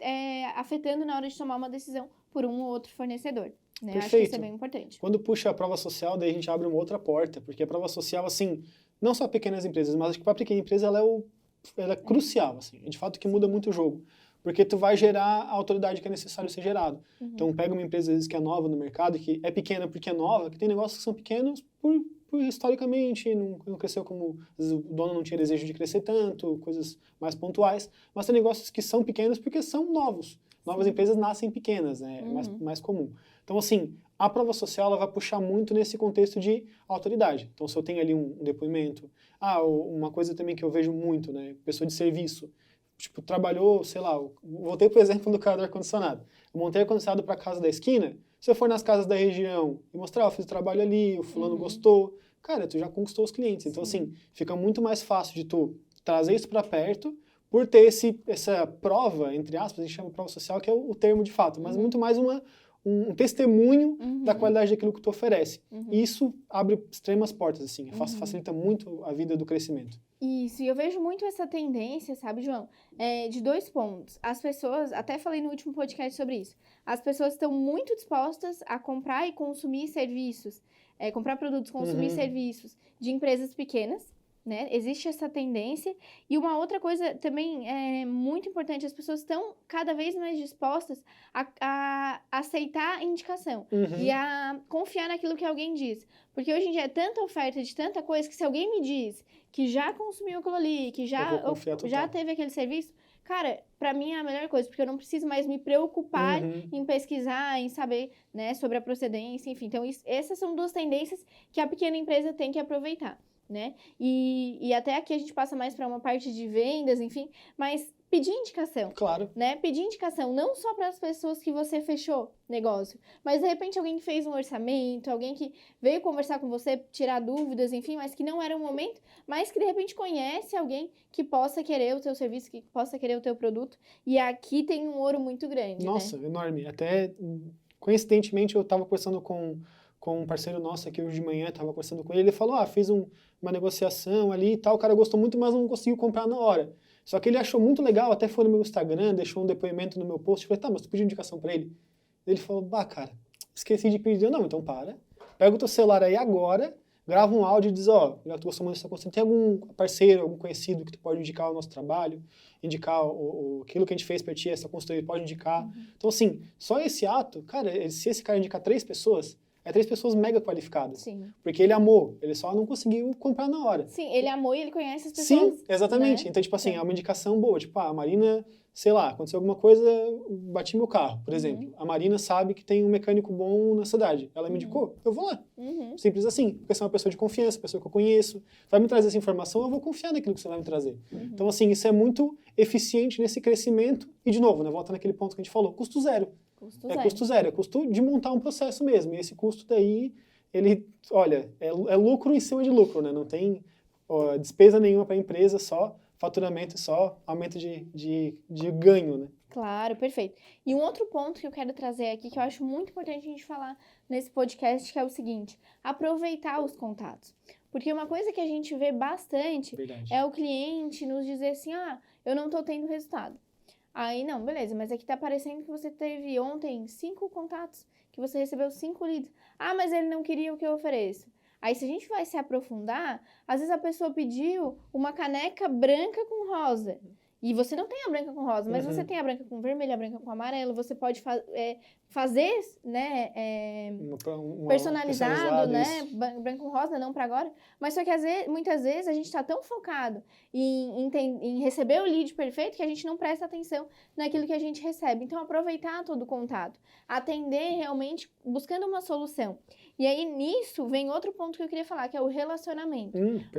afetando na hora de tomar uma decisão por um ou outro fornecedor. Né? Perfeito. Acho que isso é bem importante. Quando puxa a prova social, daí a gente abre uma outra porta, porque a prova social, assim, não só pequenas empresas, mas acho que para a pequena empresa ela é crucial, assim, é de fato que muda muito o jogo. Porque tu vai gerar a autoridade que é necessário ser gerado. Então, pega uma empresa, às vezes, que é nova no mercado, que é pequena porque é nova, que tem negócios que são pequenos por historicamente, não cresceu como... Às vezes, o dono não tinha desejo de crescer tanto, coisas mais pontuais. Mas tem negócios que são pequenos porque são novos. Novas empresas nascem pequenas, né? É mais comum. Então, assim, a prova social ela vai puxar muito nesse contexto de autoridade. Então, se eu tenho ali um depoimento... uma coisa também que eu vejo muito, né? Pessoa de serviço. Tipo, trabalhou, sei lá, voltei pro exemplo do cara do ar-condicionado. Eu montei ar-condicionado para a casa da esquina, se eu for nas casas da região e mostrar, eu fiz o trabalho ali, o fulano gostou, cara, tu já conquistou os clientes. Então, assim, fica muito mais fácil de tu trazer isso para perto, por ter essa prova, entre aspas, a gente chama de prova social, que é o termo de fato, mas muito mais um testemunho da qualidade daquilo que tu oferece. E isso abre extremas portas, assim, facilita muito a vida do crescimento. Isso, e eu vejo muito essa tendência, sabe, João, de 2 pontos. As pessoas, até falei no último podcast sobre isso, as pessoas estão muito dispostas a comprar e consumir serviços, comprar produtos, consumir serviços de empresas pequenas, né? Existe essa tendência. E uma outra coisa também muito importante, as pessoas estão cada vez mais dispostas a aceitar a indicação e a confiar naquilo que alguém diz. Porque hoje em dia é tanta oferta de tanta coisa que se alguém me diz que já consumiu aquilo ali, que já teve aquele serviço, cara, pra mim é a melhor coisa, porque eu não preciso mais me preocupar em pesquisar, em saber, né, sobre a procedência, enfim. Então, essas são 2 tendências que a pequena empresa tem que aproveitar, né? E até aqui a gente passa mais para uma parte de vendas, enfim, mas pedir indicação. Claro. Né? Pedir indicação não só para as pessoas que você fechou negócio, mas de repente alguém que fez um orçamento, alguém que veio conversar com você, tirar dúvidas, enfim, mas que não era o momento, mas que de repente conhece alguém que possa querer o teu serviço, que possa querer o teu produto. E aqui tem um ouro muito grande. Nossa, né? Enorme. Até, coincidentemente, eu estava conversando com um parceiro nosso aqui hoje de manhã, estava conversando com ele, ele falou, fiz uma negociação ali e tal, o cara gostou muito, mas não conseguiu comprar na hora. Só que ele achou muito legal, até foi no meu Instagram, deixou um depoimento no meu post, eu falei, tá, mas tu pediu indicação pra ele? Ele falou, cara, esqueci de pedir. Eu, não, então pega o teu celular aí agora, grava um áudio e diz, já que tu gostou muito dessa consulta, tem algum parceiro, algum conhecido que tu pode indicar o nosso trabalho, indicar aquilo que a gente fez pra ti, essa consultoria, pode indicar. Então, assim, só esse ato, cara, se esse cara indicar 3 pessoas, é 3 pessoas mega qualificadas. Sim. Porque ele amou, ele só não conseguiu comprar na hora. Sim, ele amou e ele conhece as pessoas. Sim, exatamente. Né? Então, tipo assim, é uma indicação boa. Tipo, a Marina, sei lá, aconteceu alguma coisa, bati meu carro, por exemplo. A Marina sabe que tem um mecânico bom na cidade. Ela me indicou, eu vou lá. Simples assim. Porque você é uma pessoa de confiança, pessoa que eu conheço. Vai me trazer essa informação, eu vou confiar naquilo que você vai me trazer. Então, assim, isso é muito eficiente nesse crescimento. E, de novo, né, volta naquele ponto que a gente falou, custo zero. Custo zero, é custo de montar um processo mesmo. E esse custo daí, ele, olha, é lucro em cima de lucro, né? Não tem despesa nenhuma para a empresa, só faturamento, só aumento de ganho, né? Claro, perfeito. E um outro ponto que eu quero trazer aqui, que eu acho muito importante a gente falar nesse podcast, que é o seguinte, aproveitar os contatos. Porque uma coisa que a gente vê bastante é o cliente nos dizer assim, eu não tô tendo resultado. Aí, não, beleza, mas aqui tá parecendo que você teve ontem 5 contatos, que você recebeu 5 leads. Mas ele não queria o que eu ofereço. Aí, se a gente vai se aprofundar, às vezes a pessoa pediu uma caneca branca com rosa. E você não tem a branca com rosa, mas você tem a branca com vermelho, a branca com amarelo. Você pode fazer, né, personalizado, né, branco com rosa, não para agora. Mas só que muitas vezes a gente está tão focado em receber o lead perfeito que a gente não presta atenção naquilo que a gente recebe. Então, aproveitar todo o contato, atender realmente buscando uma solução. E aí, nisso, vem outro ponto que eu queria falar, que é o relacionamento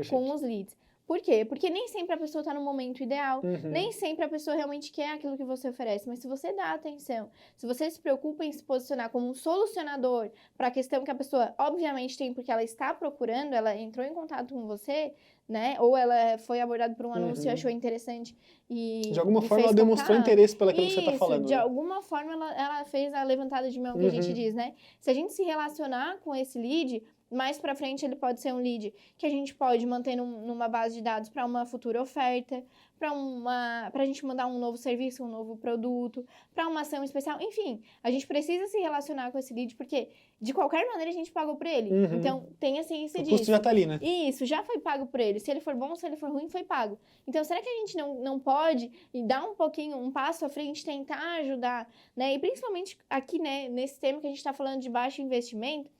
com os leads. Por quê? Porque nem sempre a pessoa está no momento ideal, nem sempre a pessoa realmente quer aquilo que você oferece, mas se você dá atenção, se você se preocupa em se posicionar como um solucionador para a questão que a pessoa obviamente tem porque ela está procurando, ela entrou em contato com você, né? Ou ela foi abordada por um anúncio e achou interessante de alguma forma fez ela demonstrou interesse pelo que você está falando. De alguma forma ela fez a levantada de mão que a gente diz, né? Se a gente se relacionar com esse lead, mais para frente ele pode ser um lead que a gente pode manter numa base de dados para uma futura oferta, para a gente mandar um novo serviço, um novo produto, para uma ação especial, enfim, a gente precisa se relacionar com esse lead porque de qualquer maneira a gente pagou por ele. Então tem a ciência disso. O custo já tá ali, né? Isso, já foi pago por ele. Se ele for bom, se ele for ruim, foi pago. Então será que a gente não pode dar um pouquinho, um passo à frente, tentar ajudar, né? E principalmente aqui, né, nesse tema que a gente está falando de baixo investimento,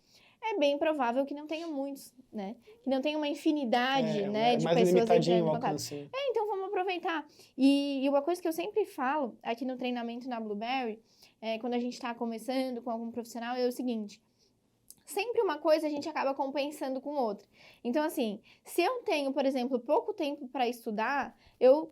é bem provável que não tenha muitos, né? Que não tenha uma infinidade, né, de pessoas entrando em contato. Então vamos aproveitar. E uma coisa que eu sempre falo aqui no treinamento na Blueberry, quando a gente está começando com algum profissional, é o seguinte: sempre uma coisa a gente acaba compensando com outra. Então, assim, se eu tenho, por exemplo, pouco tempo para estudar, eu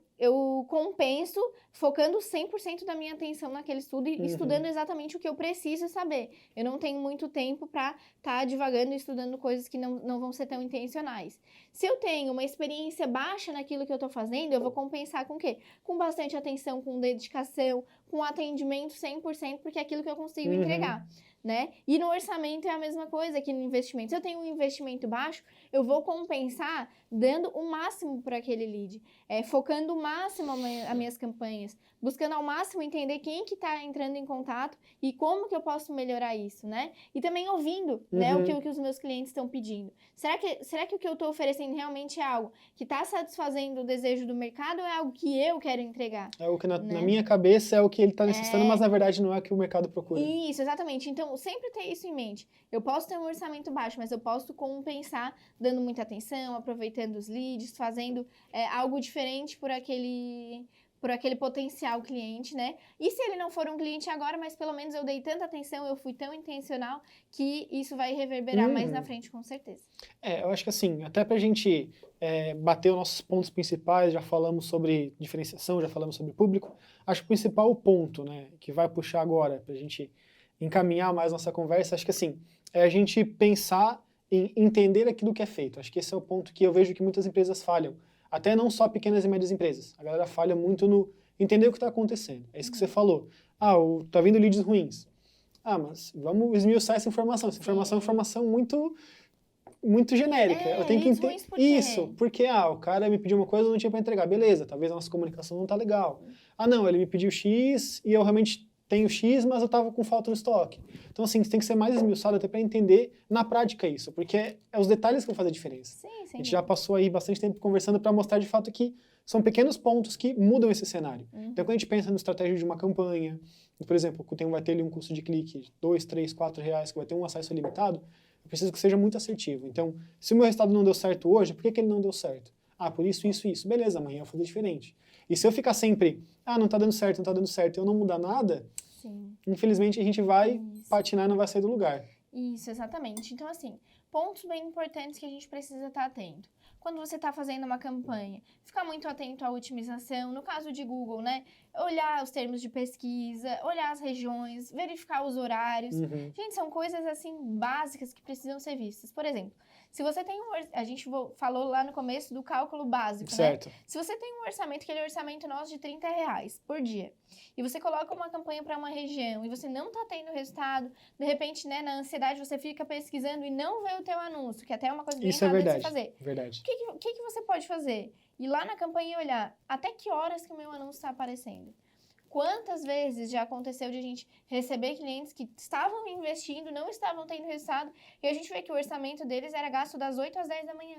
compenso focando 100% da minha atenção naquele estudo e estudando exatamente o que eu preciso saber. Eu não tenho muito tempo para estar divagando e estudando coisas que não vão ser tão intencionais. Se eu tenho uma experiência baixa naquilo que eu estou fazendo, eu vou compensar com o quê? Com bastante atenção, com dedicação, com atendimento 100%, porque é aquilo que eu consigo entregar. Né? E no orçamento é a mesma coisa que no investimento. Se eu tenho um investimento baixo, eu vou compensar dando o máximo para aquele lead, focando o máximo as minhas campanhas, buscando ao máximo entender quem que está entrando em contato e como que eu posso melhorar isso, né? E também ouvindo, né, o que os meus clientes estão pedindo. Será que o que eu estou oferecendo realmente é algo que está satisfazendo o desejo do mercado ou é algo que eu quero entregar? É o que na minha cabeça é o que ele está necessitando, mas na verdade não é o que o mercado procura. Isso, exatamente. Então, sempre ter isso em mente. Eu posso ter um orçamento baixo, mas eu posso compensar dando muita atenção, aproveitando os leads, fazendo algo diferente por aquele potencial cliente, né? E se ele não for um cliente agora, mas pelo menos eu dei tanta atenção, eu fui tão intencional, que isso vai reverberar mais na frente, com certeza. Eu acho que assim, até pra gente bater os nossos pontos principais, já falamos sobre diferenciação, já falamos sobre público, acho que o principal ponto, né, que vai puxar agora pra gente encaminhar mais nossa conversa, acho que assim, é a gente pensar em entender aquilo que é feito. Acho que esse é o ponto que eu vejo que muitas empresas falham. Até não só pequenas e médias empresas. A galera falha muito no entender o que está acontecendo. É isso que você falou. Tá vindo leads ruins. Mas vamos esmiuçar essa informação. Essa informação é informação muito genérica. Eu tenho que entender isso, porque o cara me pediu uma coisa e eu não tinha para entregar. Beleza, talvez a nossa comunicação não tá legal. Não, ele me pediu X e eu realmente tenho X, mas eu estava com falta de estoque. Então, assim, você tem que ser mais esmiuçado até para entender na prática isso, porque é os detalhes que vão fazer a diferença. Sim, a gente já passou aí bastante tempo conversando para mostrar de fato que são pequenos pontos que mudam esse cenário. Então, quando a gente pensa na estratégia de uma campanha, por exemplo, vai ter ali um custo de clique de 2, 3, 4 reais, que vai ter um acesso limitado, eu preciso que seja muito assertivo. Então, se o meu resultado não deu certo hoje, por que ele não deu certo? Por isso, isso, isso. Beleza, amanhã eu vou fazer diferente. E se eu ficar sempre, não tá dando certo, não tá dando certo, e eu não mudar nada, infelizmente a gente vai patinar e não vai sair do lugar. Isso, exatamente. Então, assim, pontos bem importantes que a gente precisa estar atento. Quando você está fazendo uma campanha, ficar muito atento à otimização. No caso de Google, né? Olhar os termos de pesquisa, olhar as regiões, verificar os horários. Gente, são coisas, assim, básicas que precisam ser vistas. Por exemplo, se você tem a gente falou lá no começo do cálculo básico, certo, né? Se você tem um orçamento, aquele orçamento nosso de R$30 por dia, e você coloca uma campanha para uma região e você não está tendo resultado, de repente, né, na ansiedade, você fica pesquisando e não vê o teu anúncio, que até é uma coisa bem errada de você fazer. Verdade. O que você pode fazer? Ir lá na campanha e olhar até que horas que o meu anúncio está aparecendo. Quantas vezes já aconteceu de a gente receber clientes que estavam investindo, não estavam tendo resultado, e a gente vê que o orçamento deles era gasto das 8 às 10 da manhã,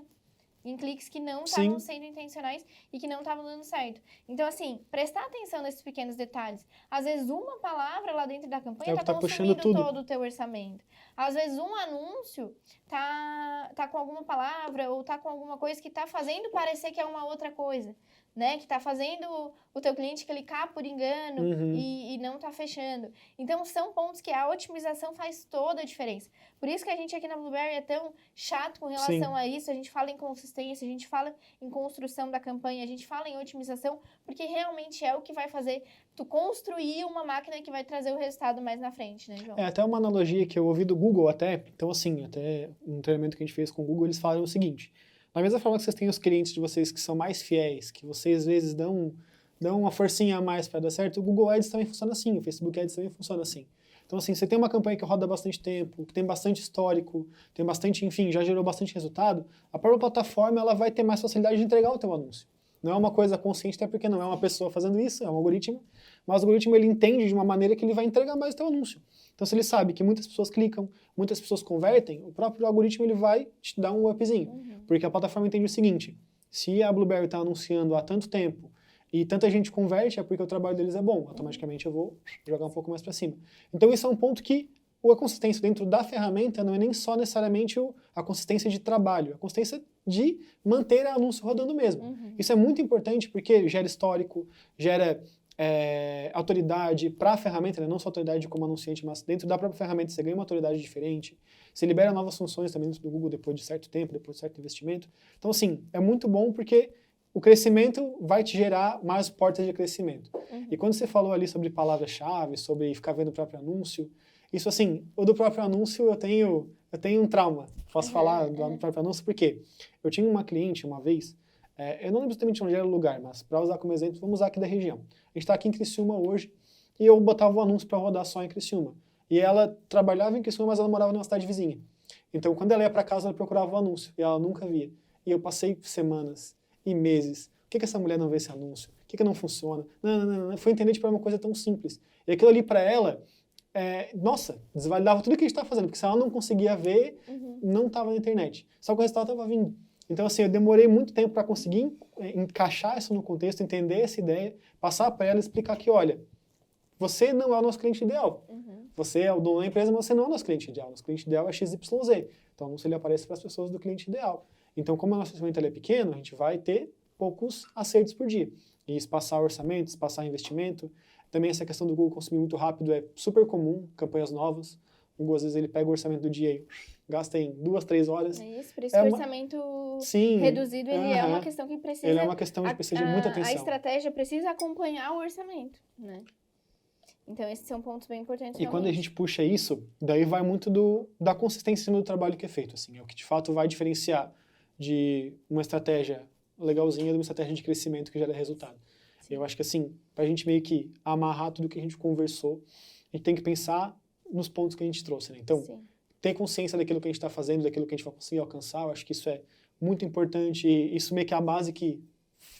em cliques que não estavam sendo intencionais e que não estavam dando certo. Então, assim, prestar atenção nesses pequenos detalhes. Às vezes, uma palavra lá dentro da campanha está consumindo todo o teu orçamento. Às vezes, um anúncio tá com alguma palavra ou tá com alguma coisa que tá fazendo parecer que é uma outra coisa, né? Que tá fazendo o teu cliente clicar por engano e não tá fechando. Então, são pontos que a otimização faz toda a diferença. Por isso que a gente aqui na Blueberry é tão chato com relação a isso. A gente fala em consistência, a gente fala em construção da campanha, a gente fala em otimização, porque realmente é o que vai fazer tu construir uma máquina que vai trazer o resultado mais na frente, né, João? É até uma analogia que eu ouvi do Google até. Então, assim, até um treinamento que a gente fez com o Google, eles falam o seguinte: da mesma forma que vocês têm os clientes de vocês que são mais fiéis, que vocês às vezes dão uma forcinha a mais para dar certo, o Google Ads também funciona assim, o Facebook Ads também funciona assim. Então, assim, você tem uma campanha que roda bastante tempo, que tem bastante histórico, tem bastante, enfim, já gerou bastante resultado, a própria plataforma ela vai ter mais facilidade de entregar o teu anúncio. Não é uma coisa consciente, até porque não é uma pessoa fazendo isso, é um algoritmo, mas o algoritmo ele entende de uma maneira que ele vai entregar mais o teu anúncio. Então, se ele sabe que muitas pessoas clicam, muitas pessoas convertem, o próprio algoritmo ele vai te dar um upzinho. Porque a plataforma entende o seguinte: se a Blueberry está anunciando há tanto tempo e tanta gente converte, é porque o trabalho deles é bom. Automaticamente eu vou jogar um pouco mais para cima. Então, isso é um ponto que a consistência dentro da ferramenta não é nem só necessariamente a consistência de trabalho, a consistência de manter o anúncio rodando mesmo. Isso é muito importante porque gera histórico, gera autoridade para a ferramenta, né? Não só autoridade como anunciante, mas dentro da própria ferramenta você ganha uma autoridade diferente, você libera novas funções também dentro do Google depois de certo tempo, depois de certo investimento. Então, assim, é muito bom porque o crescimento vai te gerar mais portas de crescimento. E quando você falou ali sobre palavras-chave, sobre ficar vendo o próprio anúncio, isso assim, o do próprio anúncio eu tenho um trauma. Posso falar do próprio anúncio porque eu tinha uma cliente uma vez, eu não lembro exatamente onde era o lugar, mas para usar como exemplo, vamos usar aqui da região. A gente está aqui em Criciúma hoje e eu botava o anúncio para rodar só em Criciúma. E ela trabalhava em Criciúma, mas ela morava numa cidade vizinha. Então, quando ela ia para casa, ela procurava o anúncio e ela nunca via. E eu passei semanas e meses. Por que essa mulher não vê esse anúncio? Por que não funciona? Não. Foi entender tipo, uma coisa tão simples. E aquilo ali para ela, nossa, desvalidava tudo que a gente estava fazendo. Porque se ela não conseguia ver, não estava na internet. Só que o resultado estava vindo. Então, assim, eu demorei muito tempo para conseguir encaixar isso no contexto, entender essa ideia, passar para ela e explicar que, olha, você não é o nosso cliente ideal. Você é o dono da empresa, mas você não é o nosso cliente ideal. Nosso cliente ideal é XYZ. Então, o anúncio ele aparece para as pessoas do cliente ideal. Então, como o nosso orçamento é pequeno, a gente vai ter poucos acertos por dia. E espaçar orçamento, espaçar investimento. Também essa questão do Google consumir muito rápido é super comum, campanhas novas. O Google, às vezes, ele pega o orçamento do dia e gasta em 2, 3 horas. É isso, por isso que o orçamento reduzido ele é uma questão que precisa... Ele é uma questão que precisa de muita atenção. A estratégia precisa acompanhar o orçamento, né? Então, esses são pontos bem importantes. E quando a gente puxa isso, daí vai muito da consistência do trabalho que é feito. Assim, é o que, de fato, vai diferenciar de uma estratégia legalzinha de uma estratégia de crescimento que gera resultado. Sim. Eu acho que, assim, para a gente meio que amarrar tudo que a gente conversou, a gente tem que pensar nos pontos que a gente trouxe, né? Então, ter consciência daquilo que a gente está fazendo, daquilo que a gente vai conseguir alcançar, eu acho que isso é muito importante e isso meio que é a base que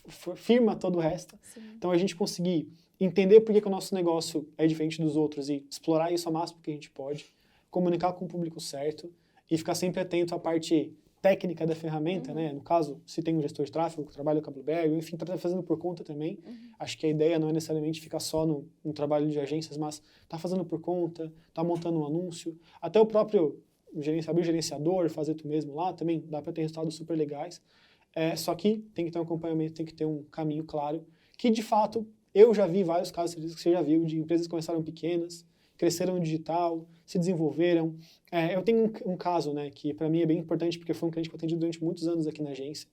firma todo o resto. Sim. Então, a gente conseguir entender por que o nosso negócio é diferente dos outros e explorar isso ao máximo que a gente pode, comunicar com o público certo e ficar sempre atento à parte técnica da ferramenta, né? No caso, se tem um gestor de tráfego que trabalha com a Blueberry, enfim, está fazendo por conta também. Acho que a ideia não é necessariamente ficar só no trabalho de agências, mas tá fazendo por conta, tá montando um anúncio, até o próprio abrir o gerenciador, fazer tu mesmo lá, também dá para ter resultados super legais. Só que tem que ter um acompanhamento, tem que ter um caminho claro, que de fato eu já vi vários casos que você já viu de empresas que começaram pequenas, cresceram no digital, se desenvolveram. Eu tenho um caso, né, que para mim é bem importante, porque foi um cliente que eu atendi durante muitos anos aqui na agência,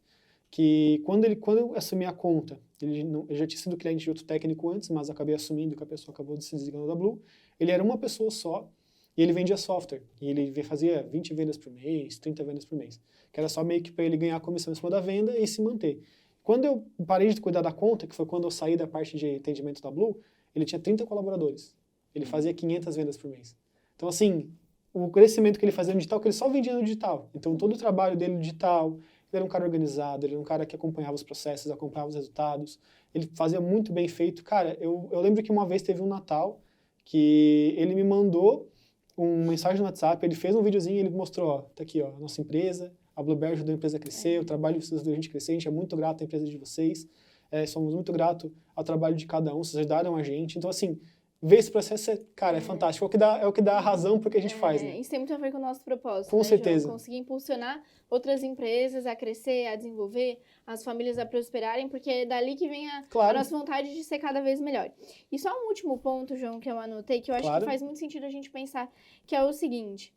que quando eu assumi a conta, ele já tinha sido cliente de outro técnico antes, mas acabei assumindo que a pessoa acabou se desligando da Blue. Ele era uma pessoa só e ele vendia software. E ele fazia 20 vendas por mês, 30 vendas por mês. Que era só meio que para ele ganhar a comissão em cima da venda e se manter. Quando eu parei de cuidar da conta, que foi quando eu saí da parte de atendimento da Blue, ele tinha 30 colaboradores. Ele fazia 500 vendas por mês. Então, assim, o crescimento que ele fazia no digital, que ele só vendia no digital. Então, todo o trabalho dele no digital, ele era um cara organizado, ele era um cara que acompanhava os processos, acompanhava os resultados. Ele fazia muito bem feito. Cara, eu lembro que uma vez teve um Natal que ele me mandou uma mensagem no WhatsApp, ele fez um videozinho e ele mostrou, ó, tá aqui, ó, a nossa empresa, a Blueberry ajudou a empresa a crescer, o trabalho de vocês ajudou a gente a crescer, a gente é muito grato à empresa de vocês, somos muito gratos ao trabalho de cada um, vocês ajudaram a gente. Então, assim, ver esse processo, cara, é fantástico. É o que dá a razão pro que a gente faz, né? Isso tem muito a ver com o nosso propósito, Com né, certeza. João? Conseguir impulsionar outras empresas a crescer, a desenvolver, as famílias a prosperarem, porque é dali que vem a nossa vontade de ser cada vez melhor. E só um último ponto, João, que eu anotei, que eu acho que faz muito sentido a gente pensar, que é o seguinte.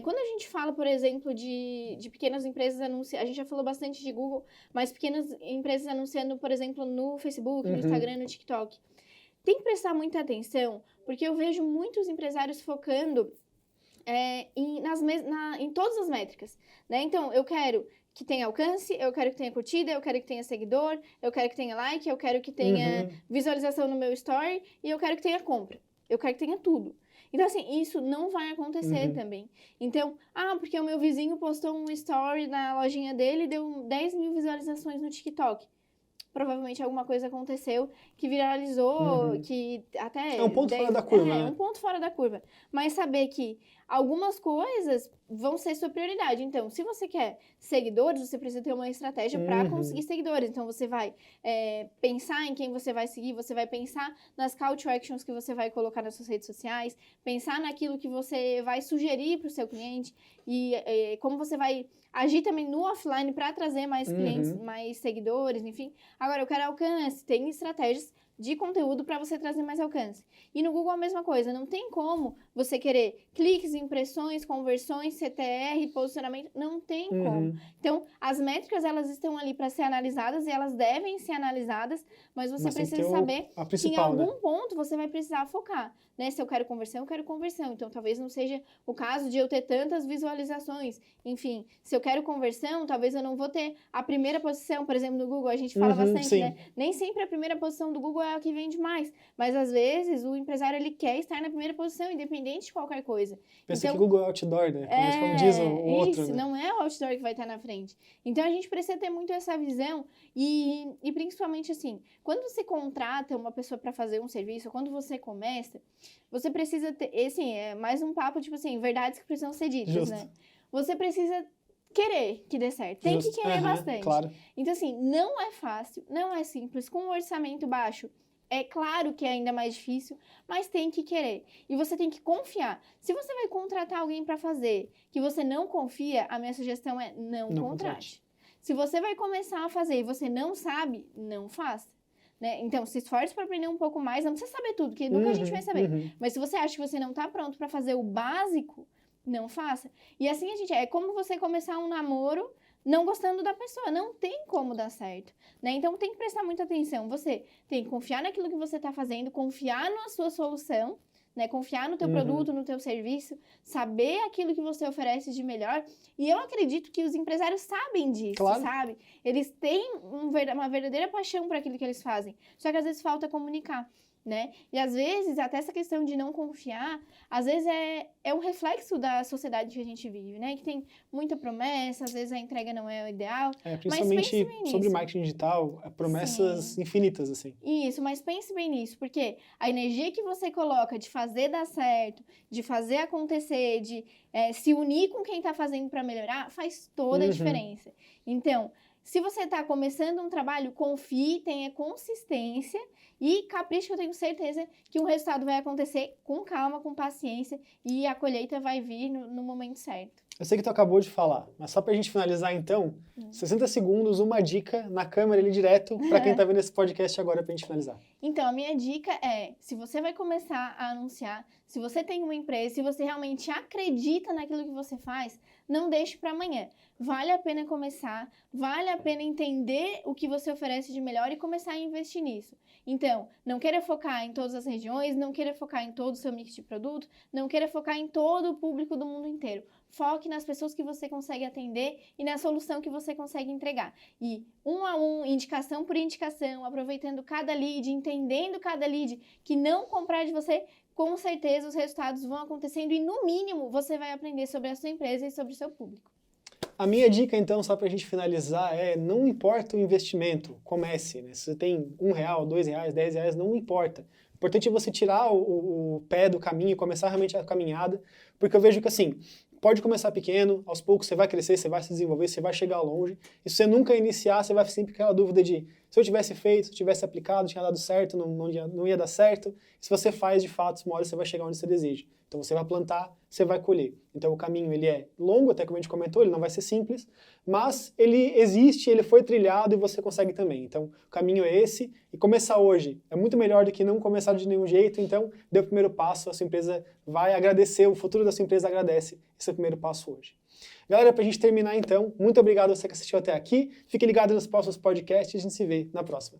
Quando a gente fala, por exemplo, de pequenas empresas anunciando, a gente já falou bastante de Google, mas pequenas empresas anunciando, por exemplo, no Facebook, no Instagram, no TikTok. Tem que prestar muita atenção, porque eu vejo muitos empresários focando em todas as métricas, né? Então, eu quero que tenha alcance, eu quero que tenha curtida, eu quero que tenha seguidor, eu quero que tenha like, eu quero que tenha visualização no meu story e eu quero que tenha compra. Eu quero que tenha tudo. Então, assim, isso não vai acontecer também. Então, porque o meu vizinho postou um story na lojinha dele e deu 10 mil visualizações no TikTok. Provavelmente alguma coisa aconteceu que viralizou, que até... É um ponto fora da curva, né? É um ponto fora da curva. Mas saber que algumas coisas vão ser sua prioridade. Então, se você quer seguidores, você precisa ter uma estratégia para conseguir seguidores. Então, você vai pensar em quem você vai seguir, você vai pensar nas call to actions que você vai colocar nas suas redes sociais, pensar naquilo que você vai sugerir para o seu cliente e como você vai agir também no offline para trazer mais clientes, mais seguidores, enfim. Agora, eu quero alcance, tem estratégias de conteúdo para você trazer mais alcance. E no Google a mesma coisa, não tem como você querer cliques, impressões, conversões, CTR, posicionamento, não tem como. Então, as métricas, elas estão ali para ser analisadas e elas devem ser analisadas, mas você precisa saber que em algum ponto você vai precisar focar, né? Se eu quero conversão, eu quero conversão. Então, talvez não seja o caso de eu ter tantas visualizações. Enfim, se eu quero conversão, talvez eu não vou ter a primeira posição, por exemplo, no Google, a gente fala bastante, né? Nem sempre a primeira posição do Google é a que vende mais, mas às vezes o empresário ele quer estar na primeira posição, independente de qualquer coisa. Pensa que Google é outdoor, né? Como diz o outro. Isso, né? Não é o outdoor que vai estar na frente. Então a gente precisa ter muito essa visão e principalmente assim, quando você contrata uma pessoa para fazer um serviço, quando você começa, você precisa ter, assim, é mais um papo, tipo assim, verdades que precisam ser ditas, né? Você precisa querer que dê certo. Tem que querer bastante. Claro. Então, assim, não é fácil, não é simples. Com um orçamento baixo, é claro que é ainda mais difícil, mas tem que querer. E você tem que confiar. Se você vai contratar alguém para fazer que você não confia, a minha sugestão é não contrate. Se você vai começar a fazer e você não sabe, não faça. Né? Então, se esforce para aprender um pouco mais. Não precisa saber tudo, porque nunca a gente vai saber. Mas se você acha que você não está pronto para fazer o básico, não faça. E assim é como você começar um namoro não gostando da pessoa. Não tem como dar certo. Né? Então, tem que prestar muita atenção. Você tem que confiar naquilo que você está fazendo, confiar na sua solução, né? Confiar no teu produto, no teu serviço, saber aquilo que você oferece de melhor. E eu acredito que os empresários sabem disso, sabe? Eles têm uma verdadeira paixão por aquilo que eles fazem. Só que às vezes falta comunicar. Né? E às vezes, até essa questão de não confiar, às vezes é um reflexo da sociedade que a gente vive, né? Que tem muita promessa, às vezes a entrega não é o ideal. Principalmente sobre marketing digital, promessas infinitas, assim. Isso, mas pense bem nisso, porque a energia que você coloca de fazer dar certo, de fazer acontecer, de se unir com quem está fazendo para melhorar, faz toda a diferença. Então, se você está começando um trabalho, confie, tenha consistência e capricho, que eu tenho certeza que o resultado vai acontecer com calma, com paciência e a colheita vai vir no momento certo. Eu sei que tu acabou de falar, mas só pra gente finalizar então, 60 segundos, uma dica na câmera ali direto pra quem tá vendo esse podcast agora pra gente finalizar. Então, a minha dica é, se você vai começar a anunciar, se você tem uma empresa, se você realmente acredita naquilo que você faz, não deixe para amanhã. Vale a pena começar, vale a pena entender o que você oferece de melhor e começar a investir nisso. Então, não queira focar em todas as regiões, não queira focar em todo o seu mix de produto, não queira focar em todo o público do mundo inteiro. Foque nas pessoas que você consegue atender e na solução que você consegue entregar. E um a um, indicação por indicação, aproveitando cada lead, entendendo cada lead, que não comprar de você, com certeza os resultados vão acontecendo e, no mínimo, você vai aprender sobre a sua empresa e sobre o seu público. A minha dica, então, só pra gente finalizar, não importa o investimento, comece, né? Se você tem R$1, R$2, R$10, não importa. O importante é você tirar o pé do caminho e começar realmente a caminhada, porque eu vejo que, assim, pode começar pequeno, aos poucos você vai crescer, você vai se desenvolver, você vai chegar longe. E se você nunca iniciar, você vai sempre ficar a dúvida de se eu tivesse feito, se eu tivesse aplicado, tinha dado certo, não ia dar certo. E se você faz, de fato, uma hora você vai chegar onde você deseja. Então você vai plantar, você vai colher. Então o caminho ele é longo, até como a gente comentou, ele não vai ser simples, mas ele existe, ele foi trilhado e você consegue também. Então o caminho é esse, e começar hoje é muito melhor do que não começar de nenhum jeito. Então dê o primeiro passo, a sua empresa vai agradecer, o futuro da sua empresa agradece esse primeiro passo hoje. Galera, pra gente terminar então, muito obrigado a você que assistiu até aqui, fique ligado nos próximos podcasts e a gente se vê na próxima.